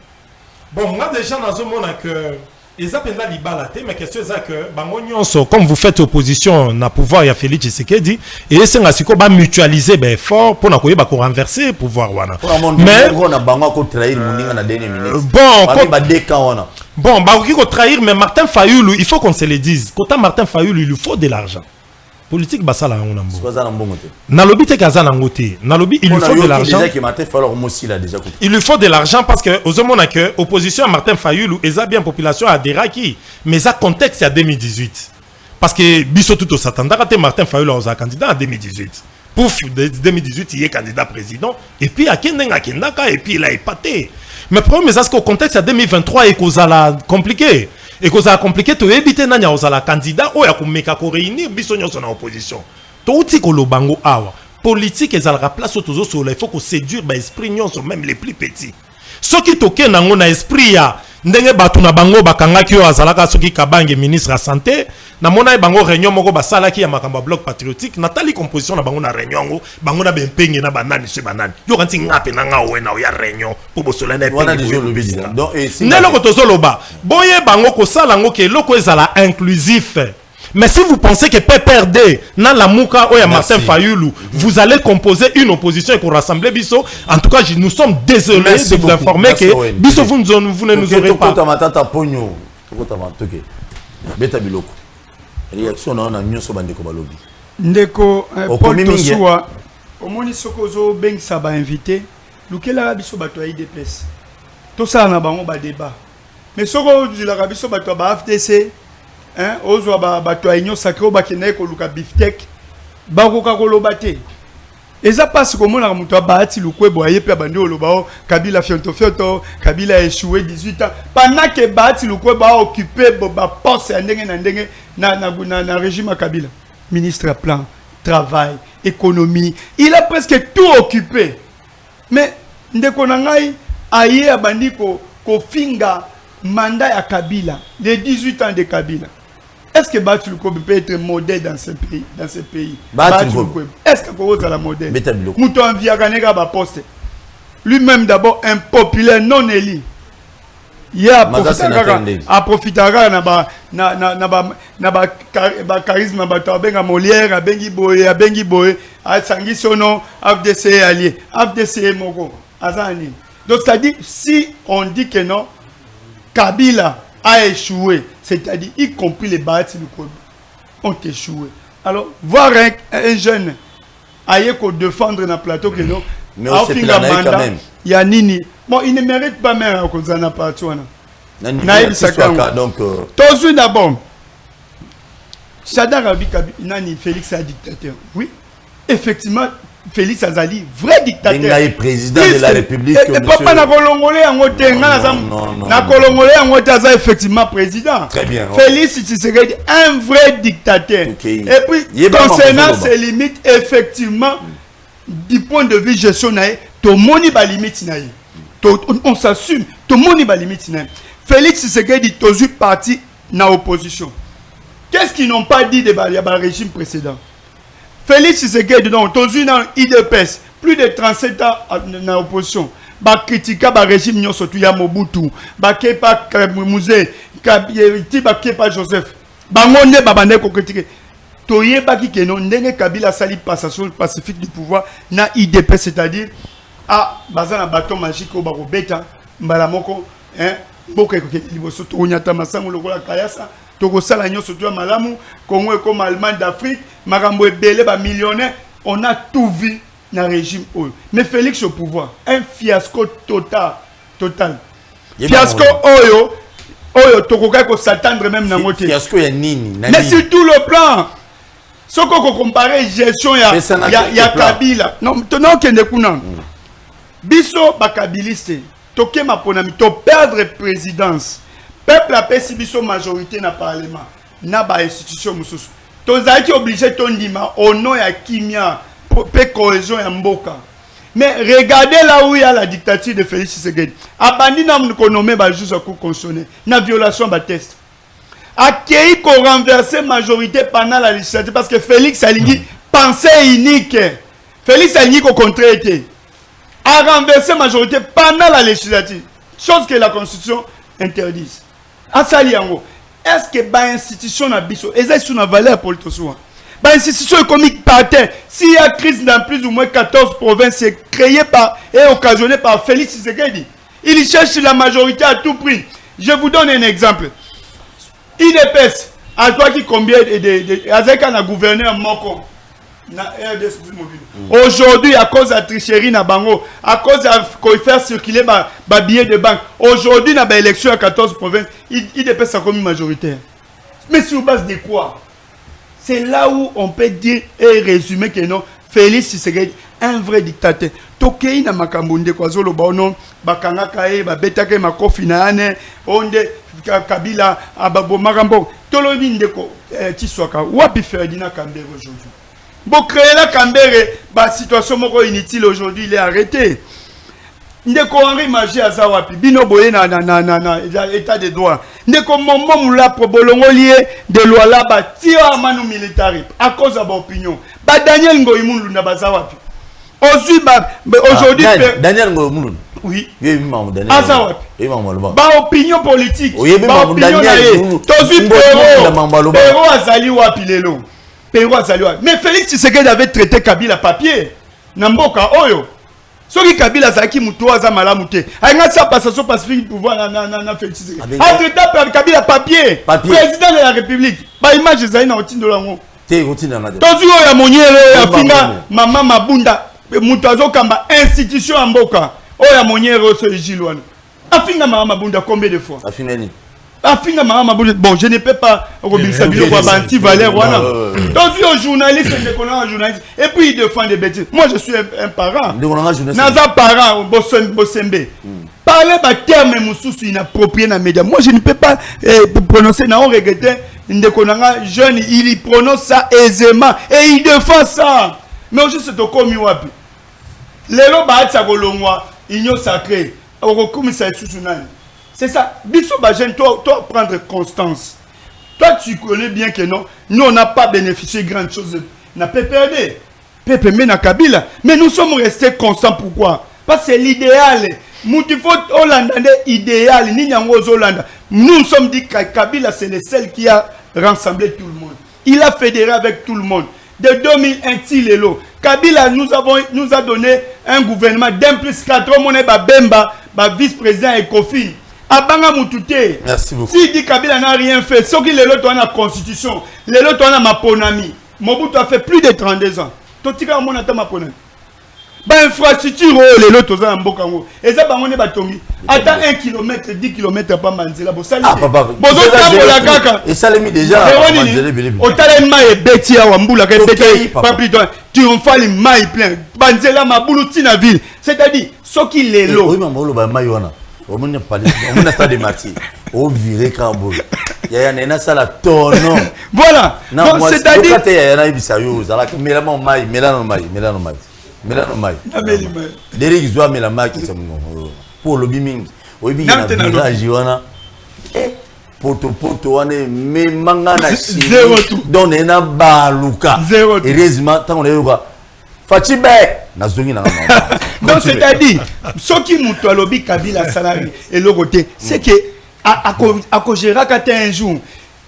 bon moi déjà dans ce monde que ils appellent libala té mais question c'est que bango nyonso comme vous faites opposition na pouvoir ya Félix Tshisekedi et c'est ngasiko ba mutualiser ben fort pour na koyeba ko renverser pouvoir wana mais on a bango ko trahir moninga na dernier minute bon ba deka wana bon ba ko trahir mais Martin Fayulu il faut qu'on se le dise quand Martin Fayulu il lui faut de l'argent politique basala on a na lobby te kaza nangote na lobby il lui faut de l'argent déjà que Martin Fayulu aussi là déjà il lui faut de l'argent parce que aux hommes que opposition à Martin Fayulu eza bien population à Deraki mais ça contexte à 2018 parce que biso tout s'attendait à Martin Fayulu aux candidat en 2018 pouf 2018 il est candidat président et puis à Kendenga Kendaka et puis il a épaté mais problème c'est qu'au contexte à 2023 et cause la compliqué et que ça a compliqué to éviter nanya ozala candidat o ya komeka ko réunir biso nyonso na opposition to uti ko lobango awa politique ezalaka place autozo sur il faut ko séduire ba esprit nyonso même les plus petits soki toke nango na esprit ya ndenge batu na bango bakangaki o azalaka soki Kabange ministre ya santé na mona bango réunion moko basalaki ya makambo bloc patriotique natali composition na bango na réunion bango na bempenge na banani se banani yo kanti ngape na nga wena o ya réunion pour bosola na penge donc nelo ko tozoloba boye bango ko sala ngo ke loko ezala inclusif. Mais si vous pensez que PPRD, dans la Mouka ou Martin Fayulu, vous allez composer une opposition et pour rassembler Bisso, en tout cas, nous sommes désolés de vous informer que Bisso, vous ne nous aurez pas. Réaction na nyonso bandeko balobi. Ndeko Paul Tosua, omoni sokozo beng saba invité, lukela biso bato ya IDPS. To ça na bango ba débat. Mais soko la biso bato ba FTC, hein, ozwa bato ya union sacré ba kene ko luka biftek, ba ko ka koloba te. Eza passe comme on a muto baati lukwe boye pe bandi oloba Kabila fionto Kabila a échoué 18 ans pendant que baati lukwe ba occupé ba poste ya ndenge na ndenge na régime Kabila ministre à plan travail économie il a presque tout occupé mais ndeko na ngai aye abandi ko finga mandat ya Kabila les 18 ans de Kabila est-ce que Batu Lukobe peut être modèle dans ce pays? Batu Lukobe. Est-ce qu'il peut être la modèle? Betabilo. Mouton Viaganega va poster. Lui-même d'abord impopulaire, non élu. Il a profitera na charisme na Molière, bengi boye, a sangi sono FDC allié, FDC moko. Azani. Donc c'est-à-dire si on dit que non, Kabila a échoué, c'est-à-dire y compris les Bati Lukobe ont échoué. Alors voir un jeune aille qu'on défendre dans le plateau que non, mais on sait quand même. Il y a Nini. Bon, il ne mérite pas même à cause de la partie. Naïb Sakanga. Donc, tous d'abord, Chadar Abi Nani Félix a dictateur. Oui, effectivement, Félix Azali, vrai dictateur. Il est président de la République. Et papa n'a colongolais en côté. N'a colongolais en côté, effectivement président. Très bien. Félix Tshisekedi, un vrai dictateur. Okay. Et puis, concernant ses limites, effectivement, du point de vue gestion, tout le monde a limite. On s'assume, tout le monde a limite. Félix Tshisekedi, tous parti dans l'opposition. Qu'est-ce qu'ils n'ont pas dit de régime précédent? Félix Tshisekedi, tous dans l'IDPS, plus de 37 ans dans l'opposition. Ba critique le régime surtout ya Mobutu, ba Kepa Musée, ba Kepa Joseph. Ba ngonde ba bande ko critiquer. Toye ba ki kenon ndenge Kabila sali passation pacifique du pouvoir na IDPS, c'est-à-dire bazana bâton magique au baro beta mbala moko boka ko liboso to nyata masango lokola kayasa to ko sala nyoso to malamu Congo comme Allemagne d'Afrique makambo ebele ba millionnaire. On a tout vu dans le régime. Mais Félix au pouvoir, un fiasco total. Fiasco oyo tokoka ko s'attendre même dans moté. Fiasco ya nini? Mais sur tout le plan. Ce qu'on compare gestion ya Kabila. Non, tenons que ne kuna. Biso bakabiliste. Toke maponami to perdre présidence. Peuple a pesi biso majorité na parlement. Na ba institution mususu. Tozaki obligé tondima au nom ya kimia pe cohésion ya mboka. Mais regardez là où il y a la dictature de Félix Tshisekedi. Abandi na mkonomé ba juge cour constitutionnel na violation ba test. Accueilli qu'on renverser majorité pendant la législature parce que Félix Alingi pensée unique. Félix Alingi au contraire était a renversé majorité pendant la législature, chose que la constitution interdit. A sali yango. Est-ce que ba institution na biso ezali sous na valeur pour tout ça? Ba institution économique par terre, s'il y a crise dans plus ou moins 14 provinces, c'est créé par et occasionné par Félix Tshisekedi. Il cherche la majorité à tout prix. Je vous donne un exemple. IDPS, à toi qui combien de avec un gouverneur Moko na RDS mobile. Aujourd'hui, à cause de la tricherie na bango, à cause de faire circuler ba billets de banque, aujourd'hui na ba élection à 14 provinces, IDPS a commis majoritaire. Mais sur base de quoi? C'est là où on peut dire et résumer que non, Félix Tshisekedi, un vrai dictateur. Tokei na makambonde kwa zolo baono, bakanga kae, babetake makofi na ane, onde Kabila, ababo makambo. Tolobi ndeko, Tiswaka, wapi Ferdinand Kambere aujourd'hui? Bon, créer la Kambere, ba situation moko inutile aujourd'hui, il est arrêté. Ndeko Henri Magie Azawapi, bino boye na état de droit. Ndeko Momo Moula Probolongo lié de loi là, ba tire à manu militaire à cause de ba opinion. Ba Daniel Ngoïmoun Lunda Bazawapi. Aujourd'hui, Daniel Ngoïmoun. Oui. Azawapi. Ba opinion politique. Ba opinion nae. Tozu Pero Azali Wapi lelo. Pero Azali Wapi. Mais Félix Tshisekedi avait traité Kabila papier. Namboka Oyo. Soki Kabila zaki muto aza malamu te. Ainga sa passation pacifique pouvoir na Félix Tshisekedi. A traité Kabila papier. Président de la République. Ba image ezali na otindo lango. Te otindo na. Tozu ya monyere ya finga mama Mabunda muto azokamba institution ya mboka. Oya monyere oso ejilwana. Afinga mama Mabunda combien de fois? Afinga ni. Afinga mama Mabunda. Bon, je ne peux pas rebilisa bilo kwa banti Valère wana. Tozu un journaliste un journaliste et puis il défend des bêtises. Moi je suis un parent. Naza parent Bosembe. Parler ba terme mususu inapproprié na média. Moi je ne peux pas prononcer na on regretter ndekonanga jeune, il prononce ça aisément et il défend ça. Mais juste c'est komi wapi. Lelo ba atsa kolongwa igno sacré. Okokumisa susunani. C'est ça. Biso ba jeune toi prendre constance. Toi, tu connais bien que non, nous, on n'a pas bénéficié de grandes choses. Na PPRD, PPM na Kabila. Mais nous sommes restés constants. Pourquoi? Parce que c'est l'idéal. Moutifot Hollandais idéal. Nous sommes dit que Kabila, c'est le seul qui a rassemblé tout le monde. Il a fédéré avec tout le monde. De 2001, Kabila nous a donné un gouvernement d'un plus 4 mois, Bemba, vice-président et Kofi. Abanga Moutouté. Merci beaucoup. Si dit Kabila n'a rien fait, ce qui est l'autre dans la constitution, l'autre dans ma ponami. Mobutu a fait plus de 32 ans. Totika mon ata ma ponami. Ba infrastructure les l'autre dans Mbokango. Et ça bangoné batongi. Attends 1 km, 10 km pas manzela. Bo sali. Ah papa. Bozo tambola kaka. Et ça l'a mis déjà. Otalema e beti ya wambula ka beti. Pas plus toi. Tu on fait les mailles plein. Banzela mabulu tina ville. C'est-à-dire ce qui les lo. Oui maman lo ba maïwana. On n'a pas on a stade de martyr. On virait Kambolo. Il y a un sala tono. Voilà. Non, c'est-à-dire il y a un ibisayo, zala melamo mai, melano mai. Derek Zoa melama qui c'est mon pour le biming. Obi na village wana. Poto wana me manga na chi. Don na baluka. Heureusement tant on est quoi. Fatibe na zongi na mama. Donc c'est-à-dire ce qui muto alobi Kabila salari et le côté c'est que à gérer un jour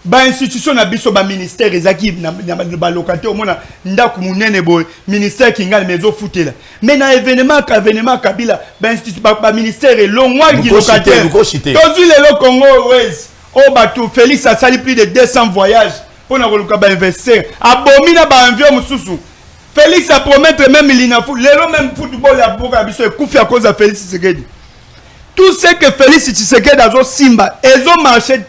ba institution na biso ba ministère ezaki na ba localité au mona ndaku munene boy ministère kingal mezo futela mais na événement Kabila ba institution ba ministère et longwa qui locataire tozu le Congo Ouest o batou Félix a sali plus de 200 voyages pour na koluka ba investir abomina ba envio mususu Félix a promettre même l'inafu lelo même football ya boka biso e kufi à cause de Félix Tshisekedi. Tout ce que Félix Tshisekedi a Simba, ils ont marché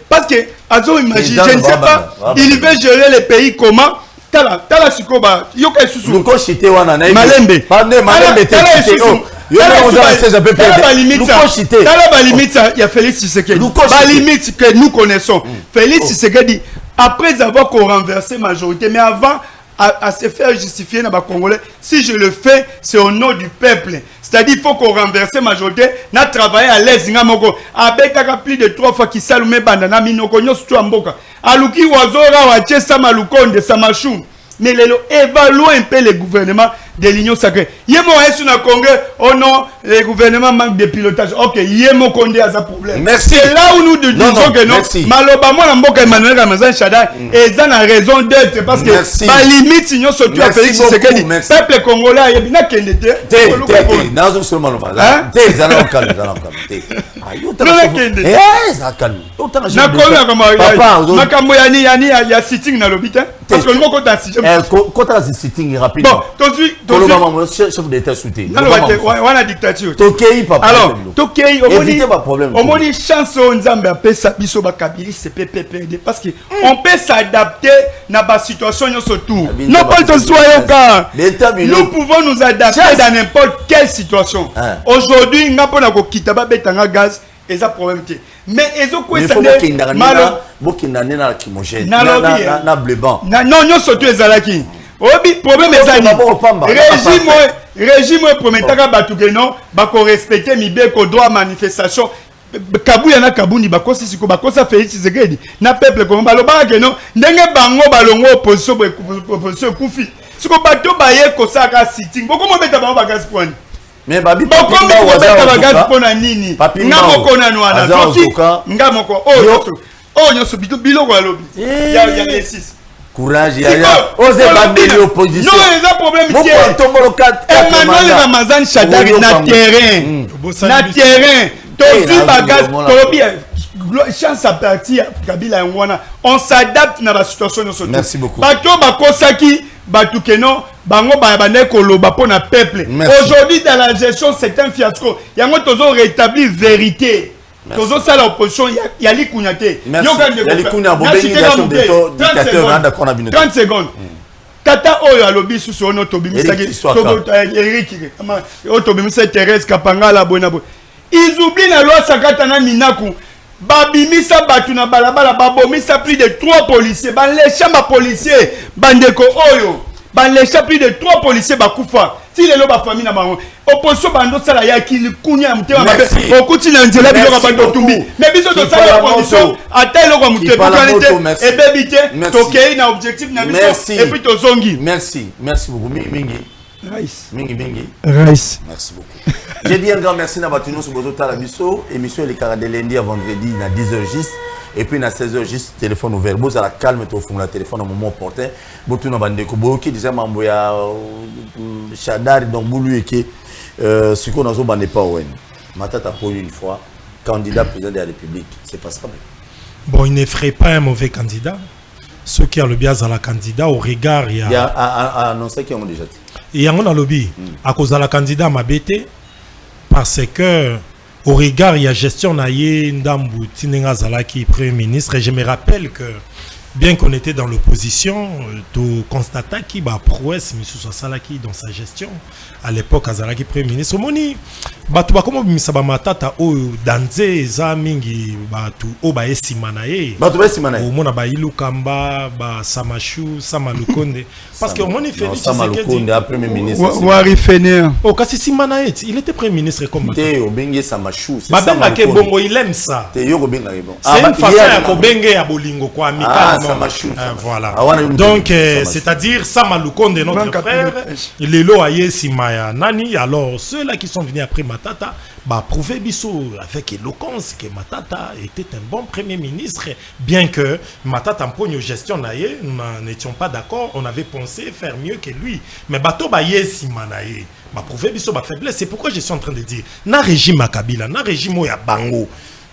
parce que Azo imagine, je ne sais pas, il veut gérer les pays comment. Tala Sikoba, Yoka Susu. Luko Chite wana na Malembe. Malembe te Susu. Tala limite, il y a Félix Tshisekedi. La limite que nous connaissons. Félix Tshisekedi, après avoir renversé la majorité, mais avant à se faire justifier dans les Congolais, si je le fais, c'est au nom du peuple. C'est-à-dire qu'il faut qu'on renverse la majorité, n'a travaillé à l'aise, avec plus de 3 fois qui s'allume bandana, minoko, surtout en boka. Aluki wazora wache sama lukonde, sama chou. Mais évaluons un peu le gouvernement de l'Union sacrée. Yemo est sur le Congrès, oh non, le gouvernement manque de pilotage. Ok, Yemo Condé a un problème. Merci. C'est là où nous disons que non. Malobama Namboka Emmanuel Ramazan Chada, et ça a raison d'être parce que la limite, sinon surtout à Félix Tshisekedi. Peuple congolais, il y a bien qu'il chef d'État soutenu. On a dictature. Alors, Tokei, au moins une chance Nzambe appelle ça biso ba Kabila c'est PPPD parce que on peut s'adapter dans la situation surtout. Non pas de soyons car nous pouvons nous adapter dans n'importe quelle situation. Aujourd'hui, n'a pas na ko kitaba betanga gaz et ça problème té. Mais ezo ko ça malo bokina na kimogène na bleban. Non, non surtout ezalaki. Obi problème ezali. Régime prometaka batukeno bako respecter mibeko droit manifestation Kabuya na Kabundi bakosi siko bakosa Félix Tshisekedi na peuple comme baloba ke non ndenge bango balongo opposition kufi siko bato baye ko saka sitting boko mo beta bango bagas point mais babi boko mo beta bagas pona nini ngamo kona nwana soki ngamo ko oh nyoso bilo ko alobi ya les 6 courage ya ose bander l'opposition non les problème qui Emmanuel Ramazan Chadari na terrain tozi bagage tolobi chance à partir Kabila ngwana on s'adapte na la situation de ce temps. Merci beaucoup. Bato bakosaki batu keno bango bane koloba pona peuple. Aujourd'hui dans la gestion c'est un fiasco. Yango tozo rétablir vérité. Tozo ça l'opposition ya likunyate. Ya likunya bobeni dictateur 30 secondes. Tata oyo alobi susu ono tobimisaki Eric otobimisa Thérèse Kapanga la bona. Ils oublient la loi Sakatana Minaku. Babimisa Batuna Balabala, Babomisa plus de 3 policiers. Ban les chambres policiers, Bandeko Oyo. Ban les chambres plus de 3 policiers Bakoufa. ti lelo ba famille na bango opposition bando sala ya kili kunya mtema mabe Merci. okuti na nzela bilo ka bando tumbi mais biso to sala la condition ata eloko ya mutu epokalité ebebi te tokei na objectif na biso et puis tozongi. Merci beaucoup mingi Rice. mingi Rice. merci beaucoup. J'ai dit un grand merci na batino sur bozo tala biso émission les carats de lundi à vendredi na 10h juste et puis na 16h juste téléphone ouvert bozo à la calme to fond la téléphone au moment opportun botu na bande ko boki déjà mambo ya Chadar donc boulu eke ce qu'on a zo bande pas wen matata pour une fois candidat président de la République c'est pas ça. Bon, il ne ferait pas un mauvais candidat. Ceux qui ont le biais à la candidat au regard il y a annoncé qu'ils ont déjà dit. Il y a un lobby à cause de la candidat m'a bêté parce que au regard il y a gestion naïe ndambu tinenga zalaki premier ministre et je me rappelle que bien qu'on était dans l'opposition, tu constatais qu'il y a prouesse M. Salaki dans sa gestion. À l'époque, Azalaki Premier ministre. Moni, batu bakomo misaba matata o danze za mingi batu o ba esimanaye. Batu ba esimanaye. O mona ba ilukamba ba samashu samalukonde. Parce que moni Félix Samalukonde a Premier ministre. Wari Fener. Oh kasi simanaye, il était Premier ministre comme Te o bengi samashu. Ba benga ke bongo il aime ça. Te yo ko benga bon. C'est une façon ya ko benga ya bolingo kwa amical. Voilà. Donc, c'est-à-dire, Samalukonde, notre frère, Lelo Aye Simaya Nani. Alors, ceux-là qui sont venus après Matata, bah, prouvé Bissot avec éloquence que Matata était un bon premier ministre, bien que Matata en pogne gestion naïe, nous n'étions pas d'accord, on avait pensé faire mieux que lui. Mais Bato Baye Simanaye, bah, prouvé Bissot ma faiblesse. C'est pourquoi je suis en train de dire, na régime à Kabila, na régime ya Bango.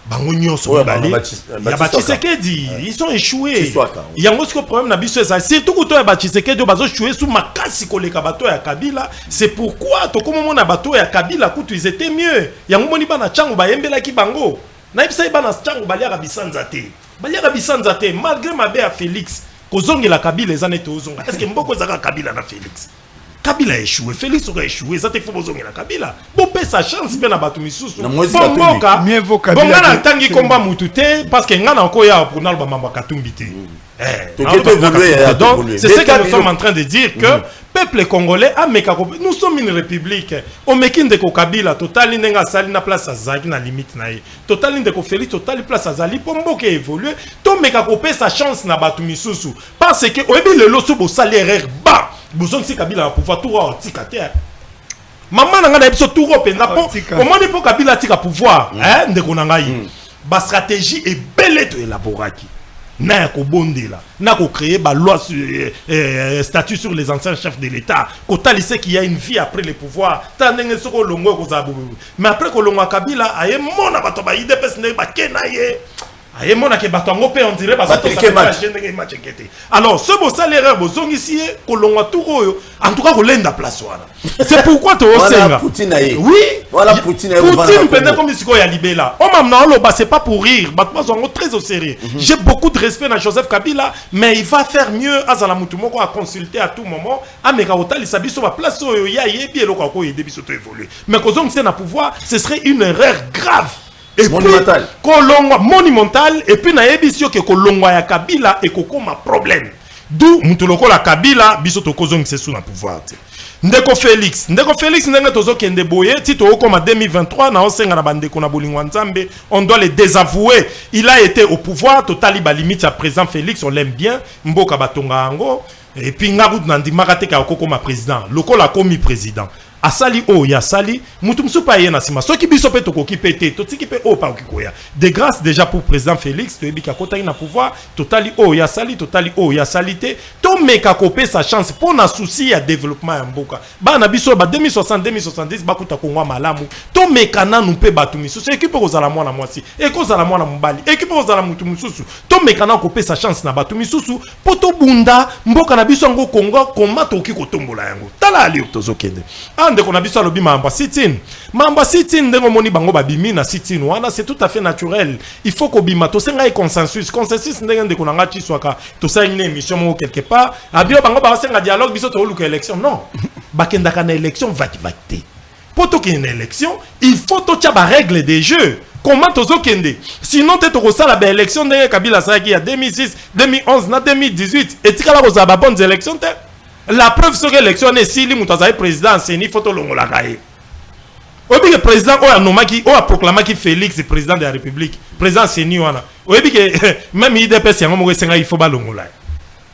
Bangonio sont balés. Il y a Bachisekedi, ils sont échoués. Il y a un autre problème na biso ça. Surtout quand Bachisekedi bazo échoué sous makasi koleka bato ya Kabila, c'est pourquoi to comme mon bato ya Kabila kutu ils étaient mieux. Il y a un moni bana changu ba yembela ki bango. Na ibisa bana changu balia bisanza te. Balia bisanza te malgré ma bé à Félix. Kozongi la Kabila les années tozonga. Est-ce que mboko zaka Kabila na Félix? Kabila a échoué, Félix aurait échoué, ça te fait besoin de la Kabila. Bon, paie sa chance, bien à Batumissou. Bon, mieux vaut Kabila. Bon, on a tangi combat moutouté, parce qu'il y a encore ya pour n'alba mamba katumbite. Donc, c'est ce que nous sommes en train de dire que peuple congolais a mekako. Nous sommes une république. Au mekin de Kabila, total n'enga sali na place à Zaki na limite nae. Total de Félix, total place à Zali pombo qui évolue. Tom mekako paie sa chance na Batumissou. Parce que au début le loso bo salaire bas. Besoin de Kabila pour pouvoir tout retirer. Maman n'a pas besoin de tout retirer. Comment il faut Kabila tika pouvoir? Hein, de konangai. Ba stratégie est belle de élaborer. N'a ko bondé là. N'a ko créer ba loi statut sur les anciens chefs de l'État. Ko talissé qu'il y a une vie après le pouvoir. Tanenge soko longo ko zabu. Mais après ko longo Kabila aye mona bato ba IDPS ne ba kenaye. Alors, ce beau salaire, ici, en tout cas, on place. C'est pourquoi tu as Poutine. Oui, voilà Poutine. Poutine, comme il y a Libéla. C'est pas pour rire, très au sérieux. J'ai beaucoup de respect dans Joseph Kabila, mais il va faire mieux à Zalamutumoko à consulter à tout moment. À Mekawota, il s'habille sur la place où il y a évolué. Mais quand on est à pouvoir, ce serait une erreur grave. Et monumental. Monumental et puis na ebisio ke kolongwa ya Kabila et kokoma problème. D'où mutuloko la Kabila biso to kozong c'est sous na pouvoir. Ndeko Félix ndenge tozo kende boye tito okoma 2023 na osenga na bandeko na bolingwa nzambe, on doit le désavouer. Il a été au pouvoir totali ba limite à présent Félix, on l'aime bien, mboka batonga ngo et puis ngabu nandi makate ka okoma président, lokola komi président. Asali o ya sali mutumsu pa yena sima soki biso pe tokoki pété totiki pe o pa okikoya de grâce déjà pour président Félix to ebika kota ina pouvoir totali o ya sali té to meka kopé sa chance pour na souci ya développement ya mboka ba na biso ba 2060 2070 ba kuta kongwa malamu to meka na nu pe batu misusu équipe kozala mwana mwasi e kozala mwana mbali équipe kozala mutu mususu to meka na kopé sa chance na batu misusu poto bunda mboka na biso ngo Kongo koma toki kotombola yango tala ali tozokende ndeko na biso alobi mamba sitine ndengo moni bango babimi na sitine wana c'est tout à fait naturel. Il faut ko bima to senga consensus ndenge ndeko na ngati swaka to sa une émission mo quelque part abio bango ba senga dialogue biso to luka élection non bakenda kana élection vakivate poto ki une élection il faut to tia ba règle des jeux. Comment tozo kende sinon te to sala ba élection ndenge Kabila sa ki ya 2006 2011 na 2018 et tikala ko za ba bonnes élections te La preuve sur l'élection est si les moutazai président Seni photo longola kaye. Obi que président o anomaki o a proclamé qui Félix est président de la République. Président Seni wana. Obi que même IDPS yango mo senga il faut ba longola.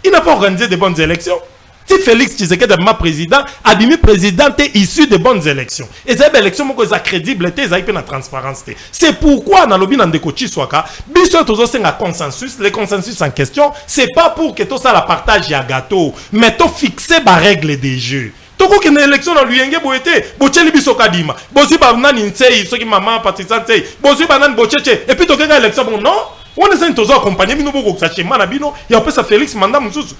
Il n'a pas organisé de bonnes élections. Si Félix Tshisekedi est président, Abimi président est issu de bonnes élections. Et ces élections sont crédibles, elles ont une transparence. C'est pourquoi dans le lobby Nandeko Chiswaka, biso tozo senga consensus, le consensus en question, c'est pas pour que tout ça la partage ya gâteau, mais to fixer ba règle des jeux. Toko que une élection dans l'UNG boete, bocheli biso kadima. Bosi ba nani nsei, soki maman partisan nsei, bosi ba nani bocheche, et puis toke ga élection bon non. On est en tozo accompagner bino boko sache mana bino, ya pesa Félix mandat mususu.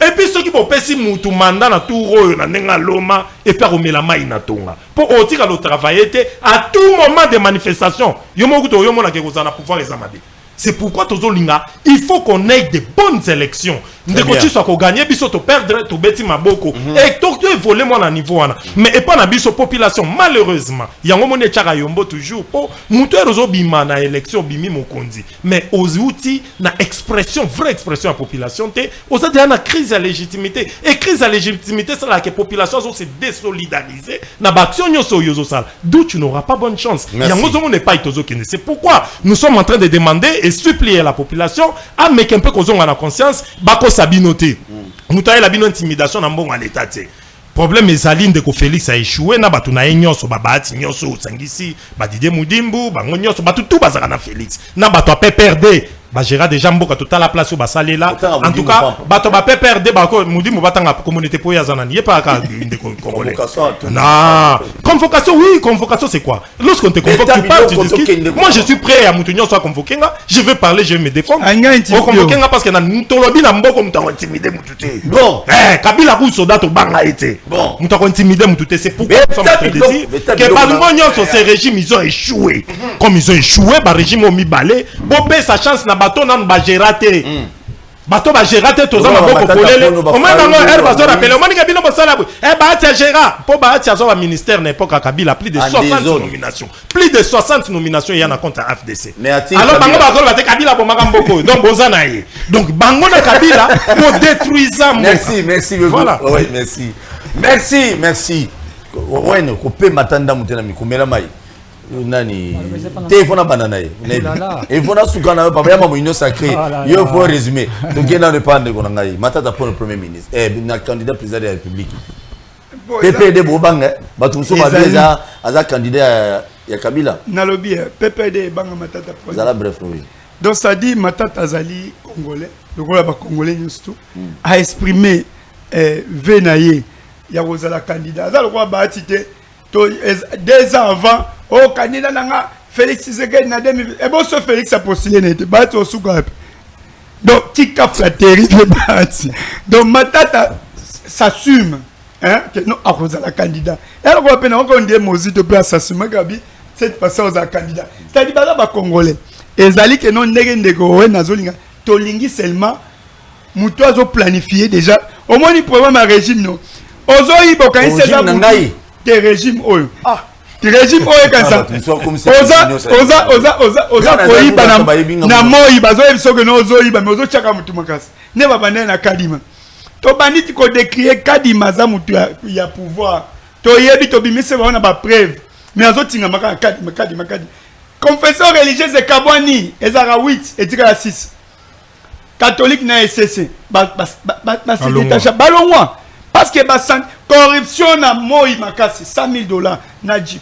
Et puis ceux qui vont passer mutu mandat na touro na nenga loma et puis romela mai na tonga. Pour otika le travail à tout moment de manifestation. Yomo kuto yomo na keko na pouvoir examiner. C'est pourquoi tozolinga, il faut qu'on ait de bonnes élections. Ndeko tu soit ko gagner biso to perdre to beti maboko et to voler moi na niveau wana. Mais et pas na biso population malheureusement. Yango mone chaka yombo toujours pour mutu erozo bima na élection bimi mokonzi. Mais aux outils na expression vraie expression à population té, aux a na crise à légitimité et crise à légitimité c'est là que population se désolidariser na baction nyoso yozo sala. D'où tu n'auras pas bonne chance. Yango zo n'est pas itozo kene. C'est pourquoi nous sommes en train de demander et supplier la population à mettre un peu qu'on a la conscience bako sabinoté nous taille la bino intimidation dans bon à l'état. Problème est Zaline de ko Félix a échoué na batu na nyoso babati nyoso sangisi badide mudimbu bango nyoso batu tout bazaka na Félix na batu a perdre ba gera déjà mboka total la place au basale là en tout cas bato ba perdre ba ko mudimbu batanga communauté po ya zanani yé pas ka de congolais. Non, convocation oui, convocation c'est quoi? Lorsqu'on te convoque tu parles, tu discutes. Moi je suis prêt à moutonio soit convoqué, je vais parler, je vais me défendre. On convoqué parce que na ntolobi na mboko mutako intimider mututé. Bon, Kabila ku soldat to banga été. Bon, mutako intimider mututé, c'est pourquoi nous sommes en train de dire que Balungonyo sur ces régimes ils ont échoué. Comme ils ont échoué, ba régime ont mis balé, bobé sa chance na bateau nan ba gératé. Bateau ba gératé toza maboko kolele. Au moins dans leur bazo rappelé, au moins Kabila bo sala. Ba tia géra, pour ba tia zo ministère n'époque à Kabila plus de 60 nominations. Plus de 60 nominations il y en a contre FDC. Alors bango ba ko ba Kabila bo makamboko. Donc bozana yi. Donc bango na Kabila pour détruisant. Merci voilà. Oui, merci. Ouais, no kopé matanda mutena mikumela mai. Nani téléphone banana et voilà sukana papa yama union sacrée yo faut résumer donc il n'a pas de konangai matata pour le premier ministre na candidat président de la République PPD bobanga batu so ba déjà aza candidat ya Kabila na lobby PPD banga matata pour zala bref oui donc ça dit matata azali congolais donc on ba congolais surtout a exprimer venaye ya kozala candidat azala quoi ba tité 2 ans avant au candidat nanga Félix Tshisekedi na 2000 et bon ce Félix a postulé n'était pas au souka donc tika flatterie de bâti donc matata s'assume hein que non à cause de la candidat et alors on peut encore dire mozito peut s'assumer gabi cette personne aux candidat c'est-à-dire ba congolais ezali que non ndeko na zolinga tolingi seulement muto azo planifier déjà au moins il problème à régime non ozoyi bokanyi c'est ngai des régimes oyo des régimes oyo comme ça oza koyiba na moi bazoyebi soki no ozoyiba mais ozotyaka mutu makasi ne babandani na kadima tobandi ko décrier kadima za mutu ya pouvoir toyebi tobimisi bango na bapreuve mais azotinga maka kadima confession religieuse ekabwani ezaka 8 etikala 6 catholique na SCC basidetacha balongwa parce que corruption na moi makasi $100,000 na jeep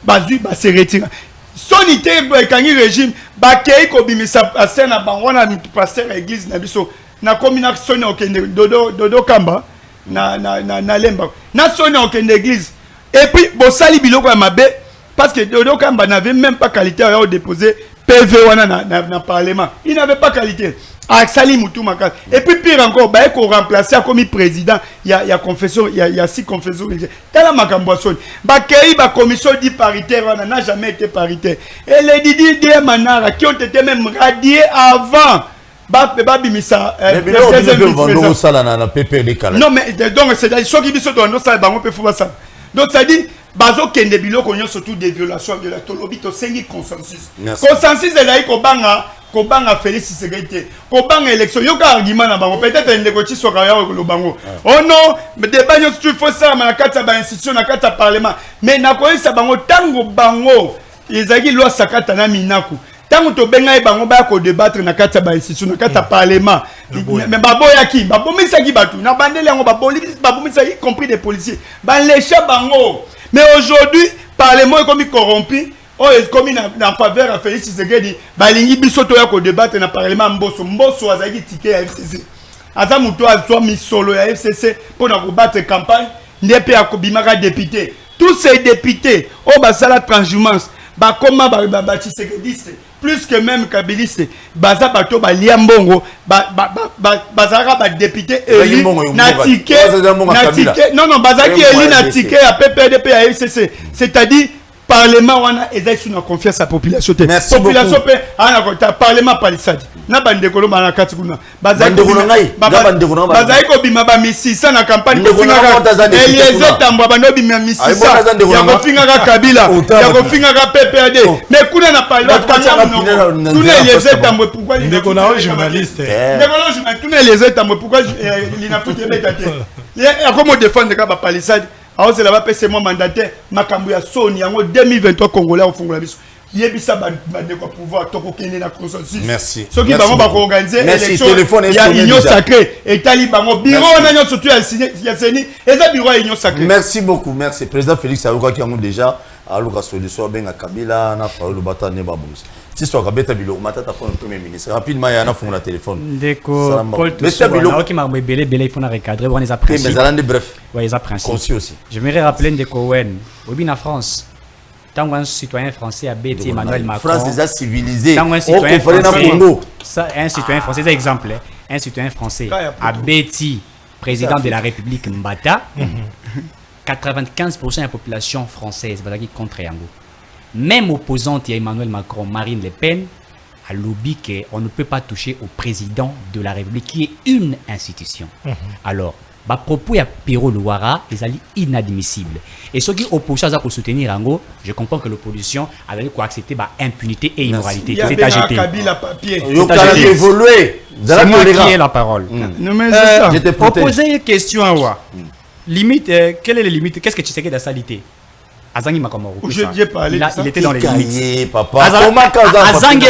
bazui ba se retira sonité kangi régime ba kei ko bimisa pasteur na bango na pasteur église na biso na communication okende dodo kamba na lemba na soni okende église et puis bosali biloko ya mabe parce que dodo kamba n'avait même pas qualité à déposer PV wana na parlement il n'avait pas qualité Axali Moutou Makas. Et puis pire encore, bah qu'on remplacer comme président, il y a confession, il y a 6 confessions. Telle makamboisson. Bah qu'il ba commission dit paritaire, on n'a jamais été paritaire. Et les Didi des Manara qui ont été même radiés avant. Bah bimisa. Non mais donc c'est-à-dire ceux qui disent que nous ça, bah on peut faire ça. Donc ça dit bazo kende biloko surtout des violations de la tolobi to sengi consensus. Merci. Consensus est kobanga Félix Tshisekedi kobanga élection yoka argument na bango peut-être ndeko Tshisoka ya ko bango oh non mais débat nyonso tu faut ça na kata ba institution na kata parlement mais na koyisa bango tango bango ezaki loi sakata na minaku tango to benga bango ba ko débattre na kata ba institution na kata parlement mais baboyaki babomisaki batu na bandele yango babomisaki y compris des policiers ba lécha bango mais aujourd'hui parlement est comme corrompu. Oh, comme en faveur à Félix Tshisekedi, balingi biso to ya ko débattre na parlement mboso azaki ticket à FCC. Aza muto azwa mi solo ya FCC pour na ko battre campagne, ndepe ya ko bimaka député. Tous ces députés, oh basala transhumance, ba koma ba Tshisekedi plus que même kabiliste, baza bato ba liambongo, bazara ba député élu na ticket, non bazaki élu na ticket à PPDP à FCC, c'est-à-dire Parlement wana ezali sous na confiance à population te population pe ana ko ta parlement palisadi na bandeko lo bana kati kuna bazali ko bima ba misisa na campagne ko finga Eliezer Tambwa bano bima misisa ya ko finga ka Kabila ya ko finga ka PPRD mais kuna na parlement kana kuna Eliezer Tambwa pourquoi ndeko na journaliste ndeko na journaliste kuna Eliezer Tambwa pourquoi lina futé betate ya ko mo défendre ka ba palisadi. Alors c'est là-bas c'est moi mandataire makambu ya soni yango 2023 congolais au fongola biso yebisa ba de quoi pouvoir toko kende na consensus. Merci. Ceux qui bango ba organiser élection il y a union sacrée et tali bango bureau na nyo surtout ya seni et ça bureau union sacrée. Merci beaucoup, merci président Félix Aouka qui a déjà aluka solution benga Kabila na Faulu Bata ne babus. Si soit kabeta bilo matata pour le premier ministre rapidement il y a na fongola téléphone. Ndeko Paul Toussaint qui m'a belé il faut na recadrer on les apprécie. Mais allez bref. Ouais, ils apprécient. Concis aussi. Je voudrais rappeler Ndeko Wen au en France. Tant un citoyen français a bêté Emmanuel Macron. France déjà civilisé. Tant un citoyen français. Ça un citoyen français c'est exemple. Un citoyen français a bêté président de la République Mbata. 95% de la population française va contre Yango. Même opposante à Emmanuel Macron, Marine Le Pen, a lobby qu'on ne peut pas toucher au président de la République, qui est une institution. Alors, bah propos à Péro Louara, ils allaient inadmissibles. Et ceux qui opposent à soutenir Yango, je comprends que l'opposition a accepter bah impunité et immoralité. C'est agité. C'est évolué. C'est moi qui ai la parole. Poser une question à moi. Limite, quelle est les limites? Qu'est-ce que tu sais que de la salité? Azangi Makamoro. Il était dans les limites. Azangi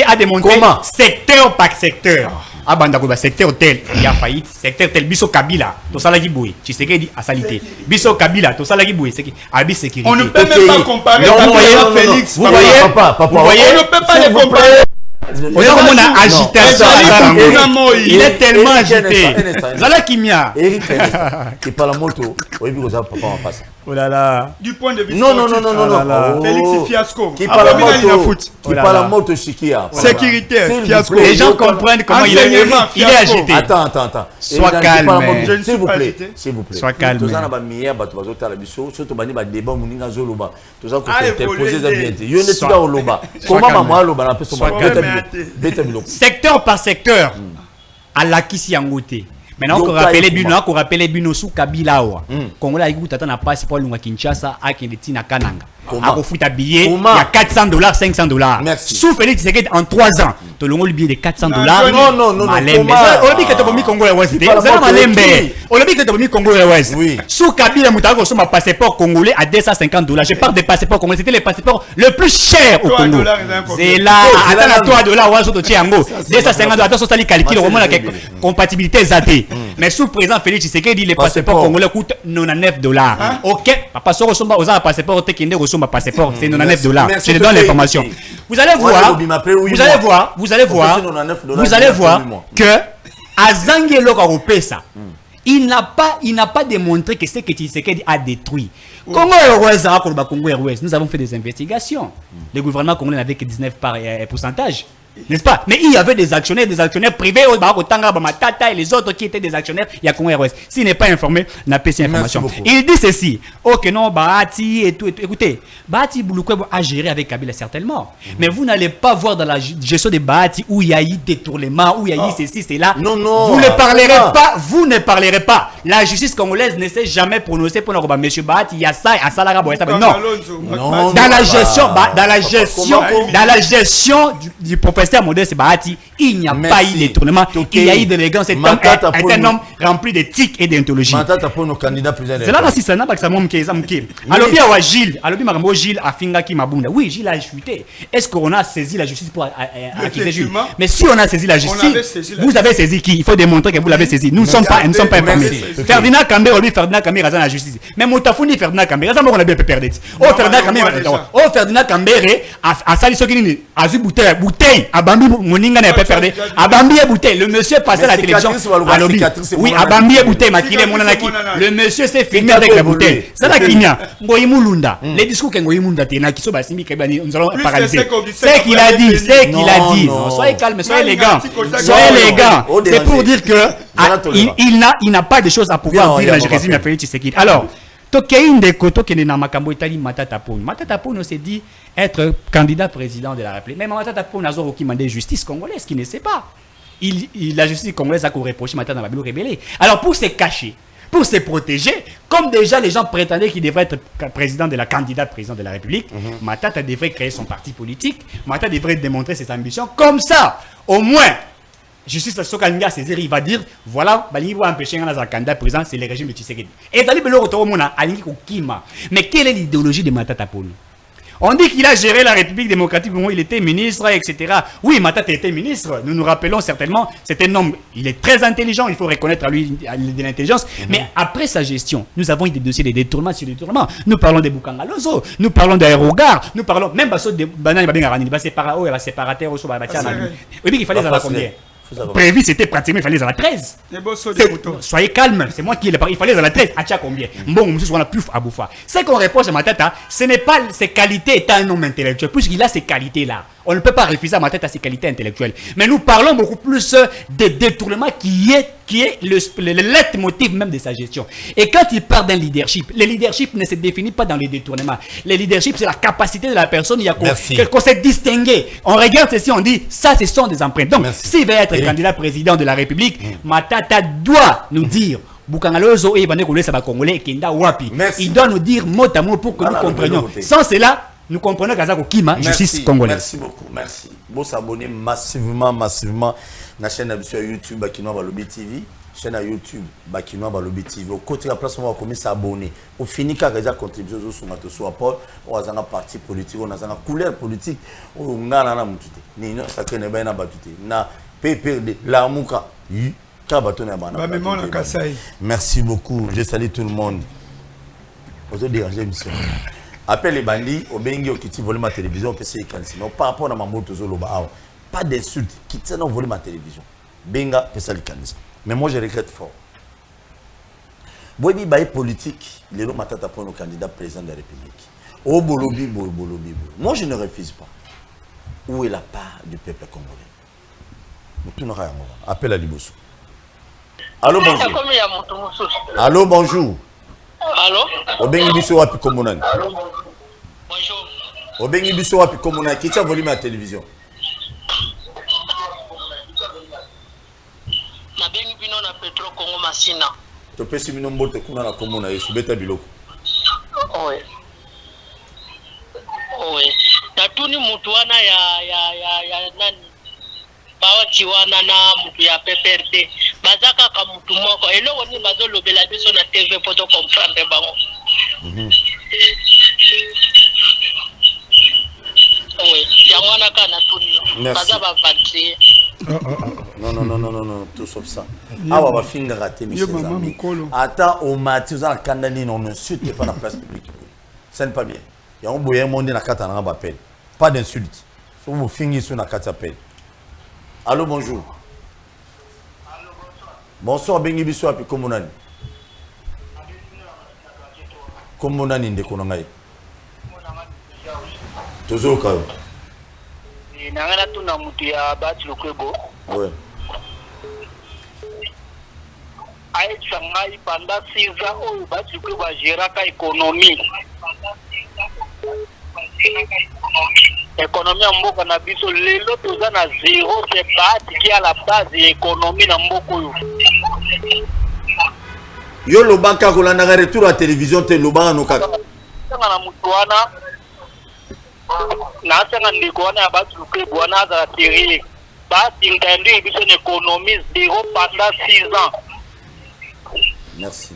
a démontré secteur par secteur. Abanda ko secteur tel il y a faillite, secteur tel biso Kabila to sala ki boui tu sais que dit à salité biso Kabila to sala ki boui c'est qui abi sécurité. On ne peut même pas comparer Félix. Vous voyez on ne peut pas les comparer. On a agité il est tellement agité. Zala Kimia. Eric qui parle la moto, oui puis ça papa en face. Oh là là. Du point de vue non. Félix Fiasco. Qui parle la moto. Qui parle la moto Chikia. Sécuritaire Fiasco. Les gens comprennent comment il est agité. Attends. Sois calme. S'il vous plaît. Sois calme. Tous en ba miya bato bazota la biso, surtout bani ba débat muninga zoloba. Tous en interposer za bien. Yo ne tuka oloba. Comment maman oloba na peso ba. Secteur par secteur. À la kisi yangote. Maintenant, on rappelle Bino sous Kabila. Congolais a eu un passeport à Kinshasa, à Kindetina Kananga. À refuta billet, il y a $400, $500. Sous Félix Tshisekedi en 3 ans. Tu as le billet de $400. Non. Malembe. On dit que tu as mis Congolais Ouest. C'est Malembe. On dit que tu as mis Congolais Ouest. Sous Kabila, tu as un passeport congolais à $250. Je parle des passeports congolais. C'était les passeports le plus cher au Congo. C'est là. Attends, $3, $250. Attention, ça les calcule. Au moins, la compatibilité ZAD. Mais sous le président Félix Tshisekedi, les passeports congolais coûtent $99. Ok. Parce que vous avez un passeport ma passeport, c'est $99. Je te donne l'information. Vous allez voir que Azangi Lokaropesa, il n'a pas démontré que ce que Tshisekedi a détruit. Congo Airways, nous avons fait des investigations. Le gouvernement congolais n'avait que 19%. N'est-ce pas? Mais il y avait des actionnaires privés, Matata et les autres qui étaient des actionnaires. Il y a Congo ROS. S'il n'est pas informé, n'a pas ces informations. Il dit ceci. Ok, non, Bahati et tout. Écoutez, Bahati Bouloukwebo a géré avec Kabila certainement. Mais vous n'allez pas voir dans la gestion de Bahati où il y a eu détournement, où il y a eu ceci, c'est là. Non, non. Vous ne parlerez pas. Vous ne parlerez pas. La justice congolaise ne s'est jamais prononcée pour nous. Monsieur Bahati, il y a ça, à Salara Boyessa. Non. Dans la gestion du professeur Modeste Bahati, il n'y a pas eu de détournement. Il y a eu de l'élégance. C'est un homme rempli d'éthique et d'anthologie. C'est là aussi, ça n'a pas que ça m'a mouké. Alors, bien, Gilles, Gilles a fingaki Mabunda. Oui, Gilles a chuté. Est-ce qu'on a saisi la justice pour accuser Gilles? Mais si on a saisi la justice, vous avez saisi qui? Il faut démontrer que vous l'avez saisi. Nous ne sommes pas informés. Ferdinand Kambé, lui, Ferdinand Kambé, raison la justice. Mais Moutafouni, Ferdinand Kambé, raison, on a bien perdu. Ferdinand Kambé, a sali Sokini, a vu bouteille, a Bambi, Moninga n'a pas perdu. A Bambi et bouteille. Le monsieur passait à la télévision à lobby. Oui, a Bambi et bouteille, Makile, Monanaki. Le monsieur s'est filmé avec la bouteille. C'est là qu'il y a. Ngoïmoulunda. Les discours que Ngoïmoulunda tena, qui sont bassimi, nous allons paralyser. C'est qu'il a dit, Soyez calme, soyez élégant. C'est pour dire que il n'a pas de choses à pouvoir dire à Jérémy à Félix Tshisekedi. Alors, Matata Pone s'est dit être candidat président de la République. Même Matata Pone a demandé justice congolaise qui ne sait pas. La justice congolaise a reproché Matata Mabilo rebellé. Alors pour se cacher, pour se protéger, comme déjà les gens prétendaient qu'il devrait être président de la République, Matata devrait créer son parti politique, Matata devrait démontrer ses ambitions. Comme ça, au moins, justice Sokalinga saisir, il va dire voilà, il va empêcher un candidat président, c'est le régime de Tshisekedi. Et ça dit mais quelle est l'idéologie de Matata Pone? On dit qu'il a géré la République démocratique où il était ministre, etc. Oui, Matata était ministre. Nous nous rappelons certainement, c'est un homme, il est très intelligent, il faut reconnaître à lui de l'intelligence. Mais après sa gestion, nous avons eu des dossiers de détournement sur détournement. Nous parlons de Bukangalozo, nous parlons d'Aérogare, nous parlons même de Banane Babingarani, il séparateur, il fallait en combien? Prévu, c'était pratiquement, il fallait à la 13. Soyez calme, c'est moi qui l'ai parlé. Il fallait à la 13. À combien? Bon, monsieur, on a plus à bouffer. Ce qu'on reproche à Matata, ce n'est pas ses qualités étant un homme intellectuel, puisqu'il a ces qualités-là. On ne peut pas refuser à Matata ses qualités intellectuelles. Mais nous parlons beaucoup plus de détournement qui est le leitmotiv même de sa gestion. Et quand il parle d'un leadership, le leadership ne se définit pas dans les détournements. Le leadership, c'est la capacité de la personne qu'on s'est distingué. On regarde ceci, on dit, ça, ce sont des empreintes. Donc, s'il va être candidat président de la République, Matata doit nous dire, Bukangalozo et Ibane Koulé Saba Congolais, Kenda Wapi. Il doit nous dire mot à mot pour que nous comprenions. Sans cela, nous comprenons Kazako Kima, justice congolaise. Merci beaucoup, merci. Vous s'abonnez massivement à la chaîne YouTube Bakinois Balobi TV, chaîne à YouTube Bakinois Balobi TV. Au côté de la place, on va commencer à s'abonner. Au fini, quand il y a contribution sur notre apport, on a un parti politique, on a une couleur politique, on a un mutute. Ça crée bien batute. Na PPRD, la mouka. Merci beaucoup, je salue tout le monde. Vous avez dérangé l'émission. Appelle les bandits, au bengi, au kiti, voler ma télévision, PC et Kansino. Par rapport à ma moto, pas d'insultes, quitte ça, non, voler ma télévision. Benga, PC et Kansino. Mais moi, je regrette fort. Boyebi, baye politique, les lots matata pour nos candidats président de la République. Oh, bolobi. Moi, je ne refuse pas. Où est la part du peuple congolais? Appelle à Liboso. Allô, bonjour. Allô, bonjour. Allô? Obengi biso wapi komonani? Bonjour. Obengi biso wapi komonani? Qui t'a volé ma télévision? Na bengi bino na Petro Congo Masina. To pesi bino mbote kuna na komona yesu beta biloko. Owe. Na tuni mutu wana ya nani? Bawati wana na mutu ya PPRD. Bazaka ka mutu moko. Elo woni bazo lobela biso na TV pour comprendre bango. Yangwana kana tuni. Baza ba vanti. Non, tout sauf ça. Ah, on va finir raté, mes chers amis. Attends, au matin, vous allez condamner, on ne suit pas la place publique. Ce n'est pas bien. Il y a un boyer monde na carte en appel. Pas d'insulte. Si vous finissez sur la carte appel. Allô, bonjour. Bonsoir, Bengi Bissou, puis Komonani. Komonani, de Konangaï. Toujours au cas où. nangana tuna mutu ya Bati Lukwebo. Ouais. Aïcha ngai pendant 6 ans oyo Bati Lukwebo agéraka économie. Économie ya mboka na biso lelo toza na 0, c'est Bati qui a la base de l'économie na mboka oyo. Yo lobaka kolanda retour à télévision te lobaka no kaka. Tanga na mutu wana na tanga ndeko wana ya Bati Lukwebo wana za terrier. Bati nkandu biso na économie 0 pendant 6 ans. Merci.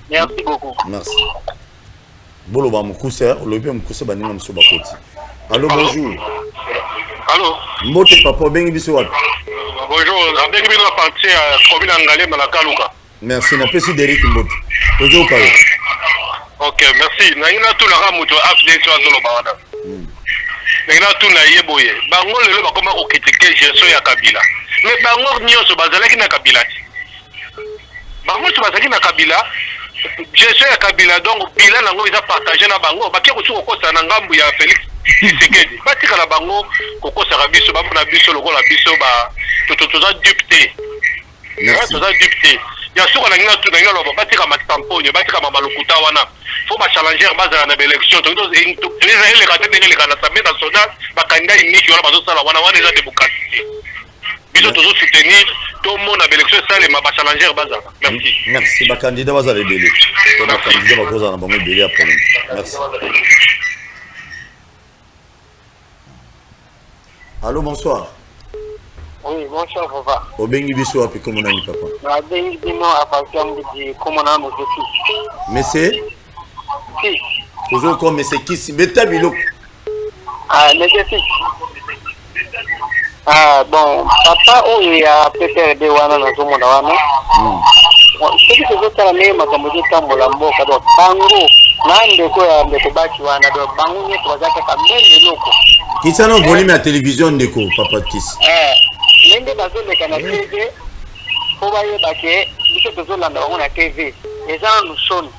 Merci beaucoup. Merci. Boloba mukuse, olobi mukuse baninga mso bakoti. Allô, bonjour. Allô. Mbote papa bengi biso wapi? Bonjour, avec bien la partie commune Angale Malakaluka. Merci, na pesi Derek Mbote. Tozo kayo. OK, merci. Na ina tout la ramuto update sur zolo bawada. Na ina tout na yeboye. Bango lelo bakoma ko critiquer gestion ya Kabila. Mais bango nyonso bazalaki na Kabila. Bango so bazalaki na Kabila. Gestion ya Kabila donc bilan nango ils a partagé na bango. Bakia ko tuko kosa na ngambu ya Félix Tshisekedi. Batika na bango ko kosa rabiso ba na biso lokola biso ba toza dupté. Merci. Toza dupté. Ya suka na ngina tu na ngina lobo batika matamponyo batika mamalukuta wana. Faut ba challenger baza na élection to les ratés de l'Assemblée nationale ba candidat unique wala bazo sala wana déjà démocratie. Biso tozo soutenir tout le monde à l'élection ça les ma challenger baza. Merci. Merci. Ba candidat baza rebelle. Ba candidat ba koza na bango rebelle après. Merci. Allô, bonsoir. Oui, bonsoir, papa. Obengi biso wapi comme on a dit papa? Na bengi dino à partir de comment on a nos Mais c'est Si. Tozo comme c'est qui si beta bilo. Ah, mais si. Ah, bon, papa, oh, il y a PPRD wana na zomo na wana. Ce qui se fait à la même, makambo de tambola mboka do bango. Na ndeko ya ndeko Bati wana do bango ni tozaka kamene loko. Kisana volume ya télévision ndeko papa Kisi. Nende bazoleka na TV po bayeba ke biso tozolanda bango na TV eza na lusoni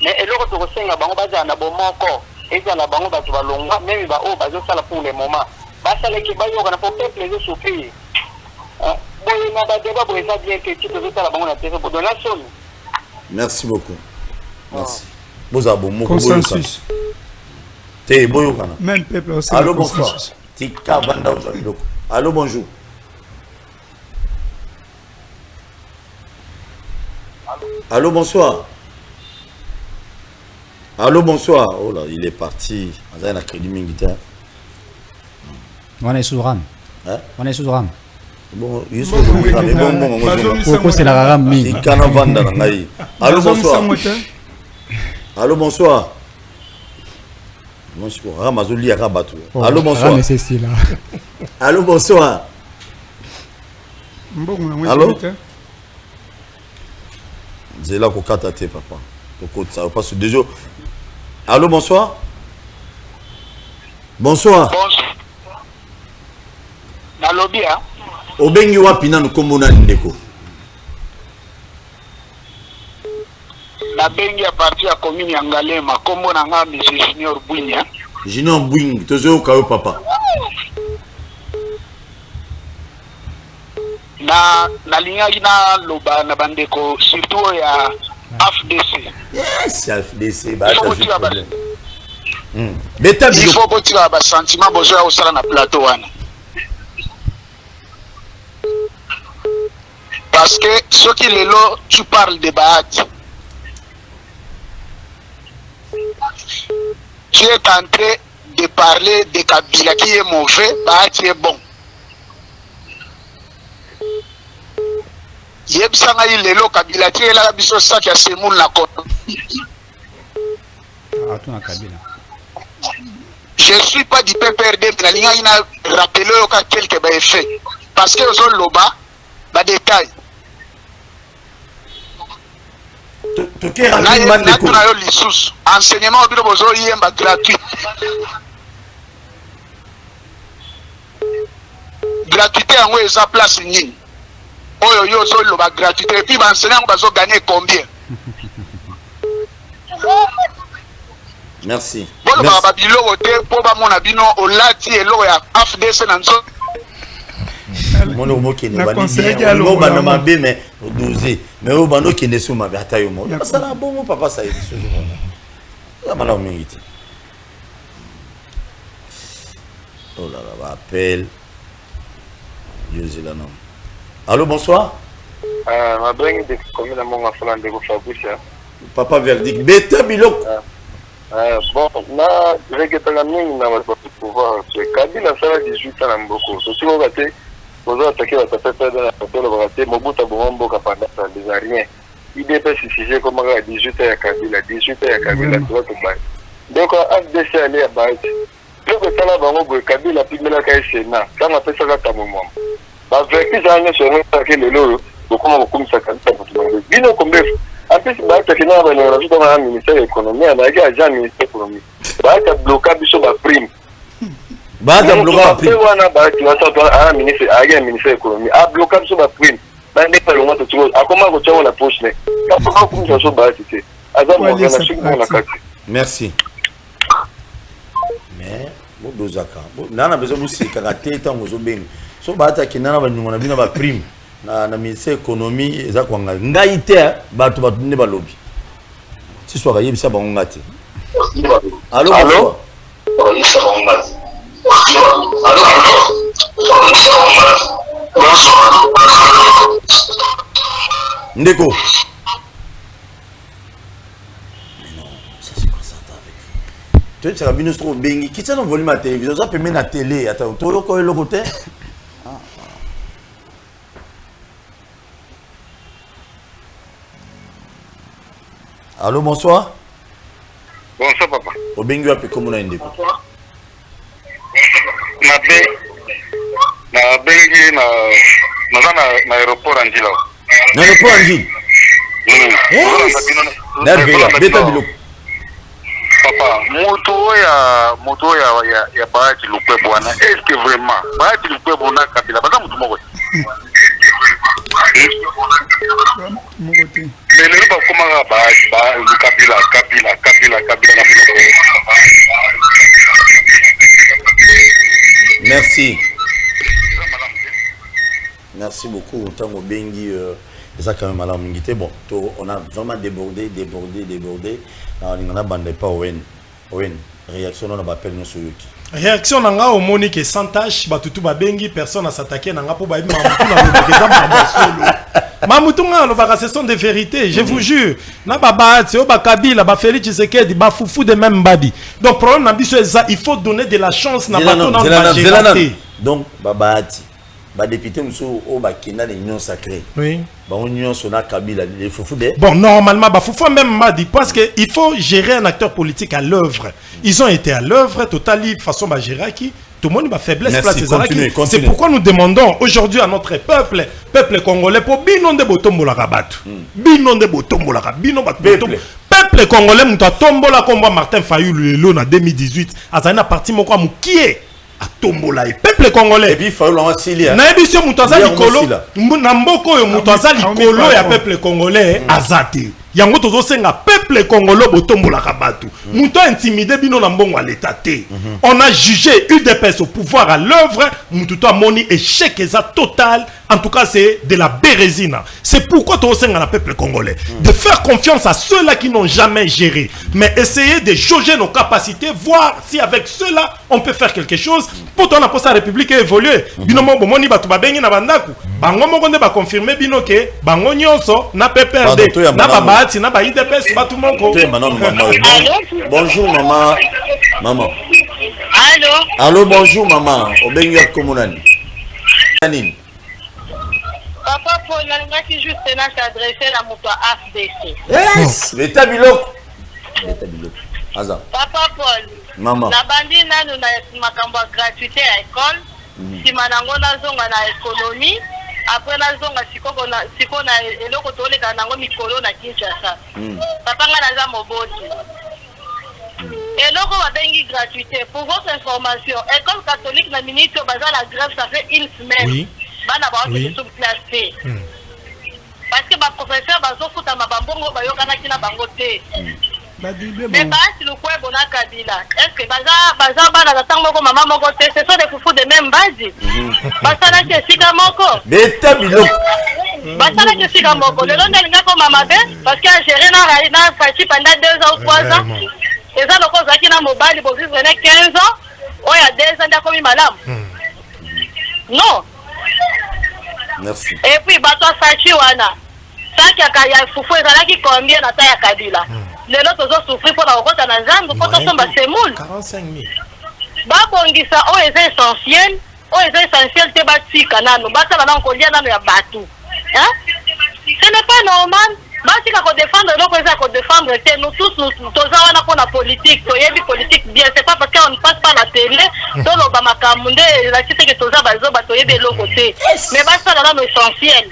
mais eloko tokosenga bango bazala na bomoko ezala bango bato balongwa meme baoyo bazosala pour le moment basalaki bayoka na po peuple ezosouffrir boye na badeba boye eza bien ke ti tozosala bango na TV bodona soni. Merci beaucoup. Merci. Boza bomo Consensus. Te boyokana. Même peuple aussi. Allô, bonsoir. Tika banda biloko. Allô, bonjour. Allô, bonsoir. Allô, bonsoir. Oh là, il est parti. On a un crédit militaire. On est sous RAM. Hein? On est sous RAM. Bon, il se bon. Pourquoi c'est la RAM mi? Allô, bonsoir. Allô, bonsoir. Allô, bonsoir. Allô, bonsoir. Allô? C'est là qu'on cata te papa. Ça va pas se déjà. Allô, bonsoir. Bonsoir. Na lobby hein. Obengi wapi na nkomona ndeko. Na bengi à partir ya commune ya Ngalema kombo na nga monsieur Junior Bwinya. Junior Bwing, tozo kayo papa. Na linya ina loba na bandeko surtout ya FDC. Yes, FDC ba ta problème. Beta Il faut que tu aies un sentiment besoin au salon na plateau wana. Parce que ce qui est là, tu parles de Bahati. Tu es en train de parler de Kabila qui est mauvais, Bahati est bon. Yebsanga ilelo Kabila qui est là biso ça qui a semoul na koto. Ah, tout na Kabila. Je ne suis pas du PPRD, mais il y a rappelé quelques effets. Parce que aux loba, ba détail. Enseignement gratuit. Gratuité en haut, ça place ni. Oh yo zo loba gratuité et puis l'enseignant va gagner combien? Merci. Bon ba biloko te po ba mona bino olati eloko ya AFDC na nzo. Mon homme qui n'est pas dit, on va nommer bien mais dosé, mais on va nous qui n'est pas bien taillé au monde. Ça là bon papa ça y est. Ça m'a l'air mérité. Oh là là, appel. Dieu là non. Allô, bonsoir. Ma bringue de commune à mon enfant de Fabrice. Papa verdict. Beta bilok. Bon, là, je vais que la mine n'a pas pu pouvoir. Kabila ça a 18 ans en beaucoup. Si vous ratez, vous attaquez la tête de la tête, vous ratez, Mobutu Bombo Kapanda, ça ne rien. Il dépasse ce sujet comme à 18 ans à Kabila, 18 ans à Kabila, tu vois tout le monde. Donc, FDC allait à Baït. Je veux que ça là, Kabila, puis Mela Sénat, ça m'a fait ça là, ta maman. Bah, avec les années sur le paquet de l'eau, beaucoup ça quand ça pour tout le monde. Bino combien en plus, bah, tu as fini avec le rajoutement à ministère de l'économie, on a déjà un ministère de l'économie. Bah, tu as bloqué sur la prime. Bah, tu as bloqué la prime. Tu vas sortir un ministère de l'économie. A bloqué sur la prime. Bah, n'est pas le moment de tout. À comment tu as la poche, mais comment tu as sur la prime? Merci. Mais, bon, dosaka. On a besoin de se caractériser tant que bien. So, bah, tu as qu'il y a une prime. Na ministère économie eza kwanga ngaite bato ne balobi si soir yebisa bango ngati allô allô ndeko mais non ça c'est quoi ça avec tu sais rabino trop bengi qui ça non volume à télévision ça peut mettre na télé attends to loko le côté. Allô, bonsoir. Bonsoir, papa. Au Bengu, après, comment on a une dépôt? Na Bengu, na aéroport Angila. Na aéroport Angila? Yes. Beta bilo. Papa, moto ya Bahati Lupe bwana. Est-ce que vraiment Bahati Lupe bwana kabila baza mutu moko? Mais le pas comment kabila na Merci. Merci beaucoup. Autant au Bengi, ça quand même à la mingité. Bon, on a vraiment débordé. On a bandé pas Owen. Réaction on a appelé nous sur Yuki. Réaction nanga au Monique sans tâche, batutu ba bengi personne à s'attaquer nanga pour ba mamutu na lobekeza mama mamutu nga lobaka ce sont des vérités, je vous jure. Na baba c'est ba Kabila ba Félix Tshisekedi ba fufu de même badi. Donc problème na biso ça il faut donner de la chance na bato na ba gérer. Donc babati ba député muso o ba kina l'union sacrée. Oui. Ba union sona Kabila les fufu de. Bon normalement ba fufu même madi parce que il faut gérer un acteur politique à l'œuvre. Ils ont été à l'œuvre totali façon ba gérer qui tout le monde va faiblesse place c'est pourquoi nous demandons aujourd'hui à notre peuple congolais pour binon de botombola kabatu. Binon de botombola bino peuple congolais muta tombola combat Martin Fayulu lelo na 2018 azana parti moko mukie a tombola et peuple congolais et puis Fayulu en Silia na ebisio muta za likolo na mboko yo muta za likolo ya peuple congolais azati yango tozo senga peuple congolais botombola kabatu muto intimidé bino na mbongo à l'état té on a jugé UDPS au pouvoir à l'œuvre muto a moni échec total en tout cas c'est de la bérésina c'est pourquoi tozo senga na peuple congolais de faire confiance à ceux-là qui n'ont jamais géré mais essayer de jauger nos capacités voir si avec ceux-là on peut faire quelque chose pour ton apôtre la République évoluer bino mo moni batu ba bengi na bandaku bango moko nde ba confirmer bino ke bango nyonso na PPRD na baba na ba IDPS batu moko. Bonjour maman. Maman. Allô. Allô bonjour maman. Obenga komunani. Nani? Papa Paul nalingaki juste na s'adresser na moto à FDC. Yes. Beta biloko. Aza. Papa Paul. Maman. Na bandi nanu na makambo gratuité à école. Sima nango nazonga na économie. Après nazonga siko na eloko toleka nango mikolo na Kinshasa. Papa nga naza moboti. Eloko babengi gratuité. Pour votre information, école catholique na ministre baza la grève ça fait une semaine. Oui. Bana ba on est sous-classé. Parce que ba professeur bazo futa mabambongo bayokana kina bango te. Mais basi le quoi bona Kabila. Est-ce que baza bana tango ko maman moko te ce sont des foufous de même base. Basala ke sika moko. Beta biloko. Basala ke sika moko. Le long nga ko mama be parce que géré na fachi pendant 2 ans ou 3 ans. Et ça loko zaki na mobile bo vivre 15 ans. Oh ya 2 ans ndako mi malam. Non. Merci. Et puis bato fachi wana. Ça qui a ya foufou ezalaki combien na ta ya Kabila. Les autres souffrent pour la rencontre dans la jambe, quand on tombe à ces moules. 45 000. Babongisa, oh, c'est essentiel. Oh, c'est essentiel, c'est bâti, canano. Bata, là, on connaît, là, il y a bateau. Hein? Ce n'est pas normal. Bati, quand on défend, l'autre, on défendre. Nous tous, nous avons la politique. Il y a une politique bien. C'est pas parce qu'on ne passe pas la télé. Dans l'Obama Kamunde, la cité que tous les il y a de l'autre côté. Mais basta, là, l'essentiel.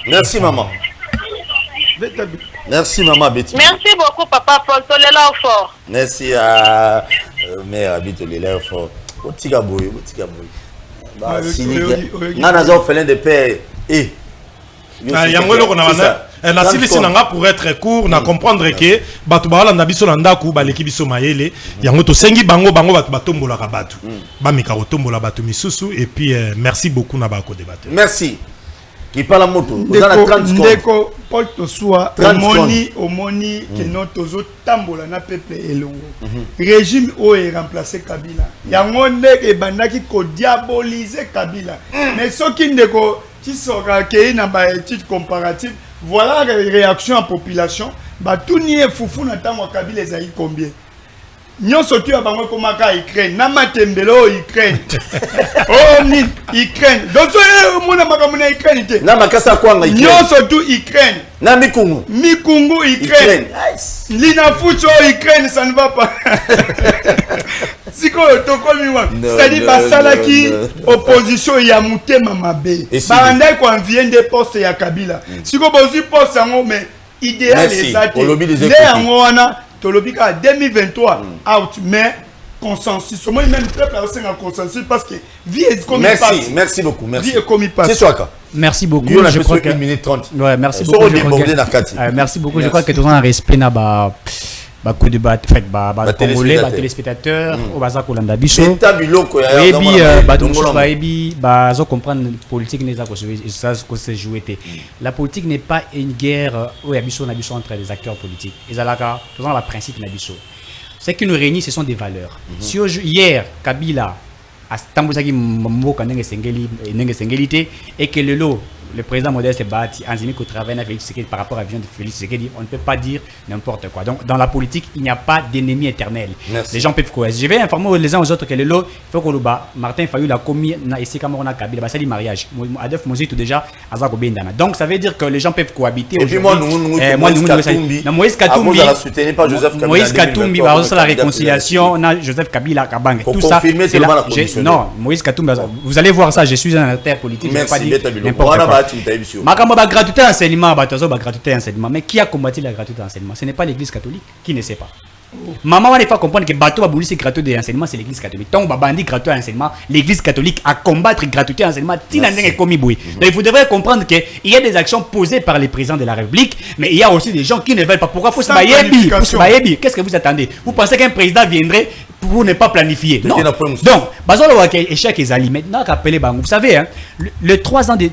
Merci, maman. Merci maman Betty. Merci beaucoup papa Paul Tolela fort. Merci à mère Betty Tolela fort. Otika boy. Bah Sinique. Nana zo felin de père et yango ko na na sili sinanga pour être court na comprendre que batu bala na biso na ndaku ba leki biso mayele yango to sengi bango batu batombola ka batu ba mika kotombola batu misusu et puis merci beaucoup na ba ko débattre. Merci. Qui parle à moto. Dans la 30 secondes. Ndeko Paul Tosua omoni que notre tambola na peuple elongo. Régime o est remplacé Kabila. Yango ndeke bandaki ko diaboliser Kabila. Mais ce qui ndeko qui sera que na ba étude comparative, voilà la réaction en population. Ba tout nié foufou na tango Kabila ezali combien? Nyonso tu abango komaka Ukraine na matembelo Ukraine. Oh ni Ukraine. Donc mona makamuna Ukraine te. Na makasa kwanga Ukraine. Nyonso tu Ukraine. Na mikungu. Mikungu Ukraine. Lina fucho Ukraine ça ne va pas. Siko tokomi wa. C'est-à-dire basalaki opposition ya mutema mabe. Banda ko envier des postes ya Kabila. Siko bozi poste yango mais idéal ezate. Le yango wana Tolobika 2023 out mais consensus. Moi même peuple a un consensus parce que vie est comme il passe. Merci beaucoup. Merci. Vie est comme il passe. C'est toi. Merci beaucoup. Je crois que 1 minute 30. Ouais, merci beaucoup. Merci beaucoup. Je crois que tout le monde respect na ba coup de bat fait congolais téléspectateurs au bazar kolanda biso. Et puis bazo comprendre politique n'est pas se jouer. La politique n'est pas une guerre où biso na biso entre les acteurs politiques. Ezalaka tout le principe na biso. Ce qui nous réunit ce sont des valeurs. Si hier Kabila a tambozaki mboka ndenge sengeli et que le président Modeste Bati, Anzimi qui travaille avec Félix Tshisekedi par rapport à la vision de Félix Tshisekedi, on ne peut pas dire n'importe quoi. Donc dans la politique, il n'y a pas d'ennemi éternel. Les gens peuvent cohérer. Je vais informer les uns aux autres que il faut que Martin Fayou l'a commis ici comme on a Kabila, c'est le mariage. Adolphe Mozi tout déjà Azako Bendana. Donc ça veut dire que les gens peuvent cohabiter. Et puis moi Moïse Katumbi, soutenu par Joseph Kabila. Moïse Katumbi va relancer la réconciliation, on a Joseph Kabila Kabang. Tout ça. Non, Moïse Katumbi, vous allez voir ça, je suis un acteur politique, je ne vais pas dire n'importe quoi. Makamba ba gratuité enseignement, gratuité enseignement. Mais qui a combattu la gratuité enseignement? Ce n'est pas l'Église catholique. Qui ne sait pas? Maman ne faut pas comprendre que bateau babouli c'est gratuité enseignement, c'est l'Église catholique. Tant babandi gratuité enseignement, l'Église catholique a combattre gratuité enseignement. Donc il faut devrait comprendre que il y a des actions posées par les présidents de la République, mais il y a aussi des gens qui ne veulent pas. Pourquoi faut se bailler? Qu'est-ce que vous attendez? Vous pensez qu'un président viendrait pour ne pas planifier? Non. Donc, échec ezali maintenant rappelez vous savez hein, le 3 ans de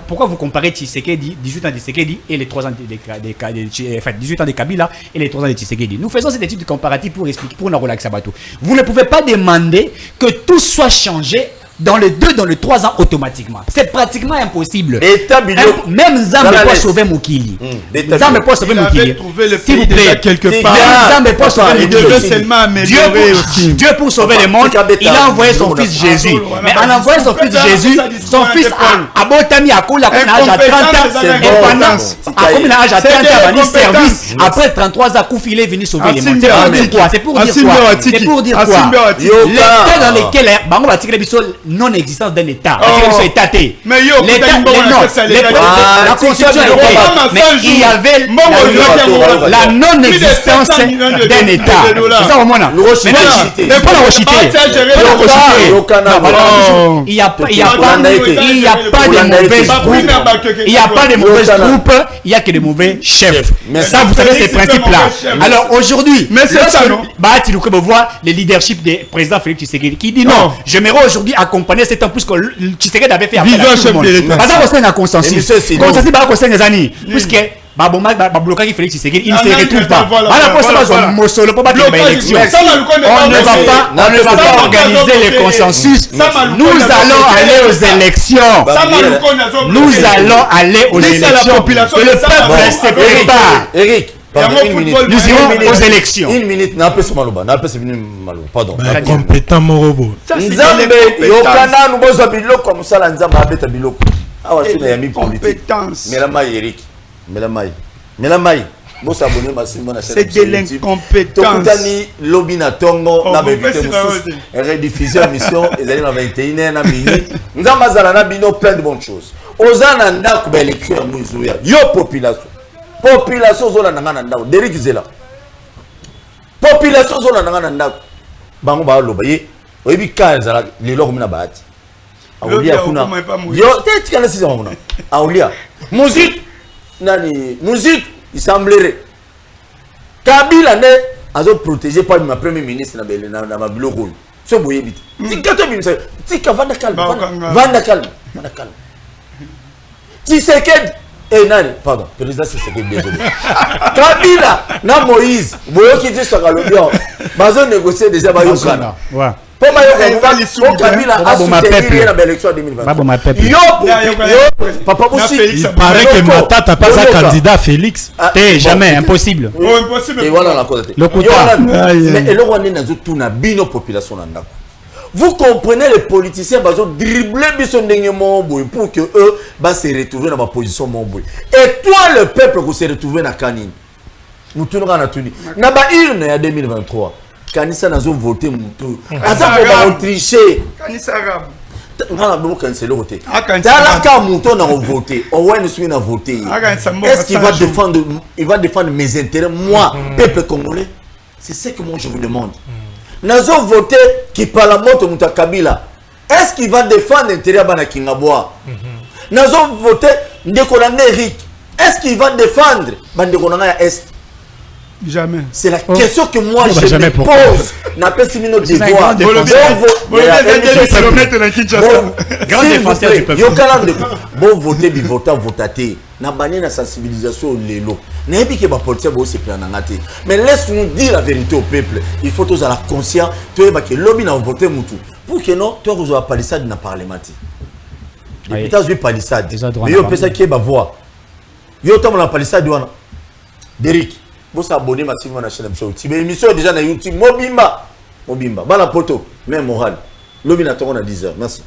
pourquoi vous comparez Tshisekedi 18 ans de Tshisekedi et les 3 ans de 18 ans de Kabila et les 3 ans de Tshisekedi? Nous faisons cette étude comparative pour expliquer pour nous relaxer bateau. Vous ne pouvez pas demander que tout soit changé dans les 2, dans les 3 ans automatiquement. C'est pratiquement impossible. Même Zambé peut sauver Moukili. Zambé peut sauver Moukili. S'il vous plaît, quelque part. Zambé peut sauver Moukili. Dieu pour sauver le monde, il a envoyé son fils Jésus. Mais en envoyant son fils Jésus, son fils a Botami à Koula, à 30 ans. Et pendant, à combien d'âge à 30 ans, il service. Après 33 ans, Koufi est venu sauver le monde. C'est pour dire quoi? C'est pour dire quoi? Les temps dans lesquels, non-existence d'un État. Mais yo, la Constitution mais il y avait la non-existence d'un État. C'est ça au moins. Il n'y a pas de mauvaises troupes, il n'y a que de mauvais chefs. Ça, vous savez ces principes-là. Alors aujourd'hui, mais c'est ça, non? Tu nous voir le leadership du président Félix Tshisekedi qui dit non, j'aimerais aujourd'hui accompagner cet temps puisque Tshisekedi avait fait appel à tout le monde. Parce qu'on a un consensus. Consensus, c'est des années. Puisque Babloka qui Félix Tshisekedi, il ne se retrouve pas. On ne va pas organiser les consensus. Nous allons aller aux élections. Nous allons aller aux élections. Que le peuple se prépare. Eric, nous irons aux élections. Une minute, pardon. Compétent Morobo. Nzambe, yokana, nous besoin biloko comme ça, la Nzambe abeta biloko. Ah ouais, c'est une compétence. Melamai, Eric. Melamai. Bon s'abonner ma chaîne. C'est de l'incompétence. Tokutani lobina tongo na bevite mususu. Rediffusion émission et d'aller dans 21h na minute. Nzamba zala na bino plein de bonnes choses. Ozana ndako ba élection muzuya. Yo population. Population zola nanga ndako. Derek Zela. Population zola nanga ndako. Bango ba loba ye. Oyebi kanza lelo komina baati. Aulia kuna. Yo tete kana sisa mona. Aulia. Musique nani musique il semblerait Kabila ne azo protégé par ma premier ministre na ma biloko so boyebi tikato bimisa tika vanda calme Tshisekedi nani pardon président Tshisekedi désolé Kabila na Moïse boyoki ti sakalobia bazo négocier déjà ba yokana ouais. Il paraît que Matata pas un candidat Félix. Jamais, impossible. Et voilà la cause. Vous comprenez les politiciens dribbler pour que eux se retrouvent dans ma position. Et toi le peuple vous se retrouver dans Kanine. Nous tournons à la Tunisie. N'a pas une en 2023. Kanisa nazo voter mutu asa ko ba tricher Kanisa Arab ngala bo cancel voter dala ka mutu na voter Owen suis na voter est-ce qu'il va défendre mes intérêts moi peuple congolais c'est ce que moi je vous demande nazo voter qui parle moto muta Kabila est-ce qu'il va défendre intérêt bana Kingabwa nazo voter ndeko na Eric est-ce qu'il va défendre bandeko na est. Jamais. C'est la question que moi je me pose. N'a pas si nos devoirs. Grand défenseur du peuple. Bon voter, bi voter, voter. N'a banni la sensibilisation l'élo. N'a pas que ma politique va se plaindre en. Mais laisse-nous dire la vérité au peuple. Il faut tous à la conscience. Tu es que lobby n'a voté mutu. Pour que non, tu as palissade dans le parlement. Les États-Unis palissade. Mais yo pesa qui va voir. Yo t'as la palissade douane. Derrick. Vous abonnez massivement à la chaîne de l'émission déjà sur YouTube. Mobimba. Bala poto. Même moral. L'obina on a 10h. Merci.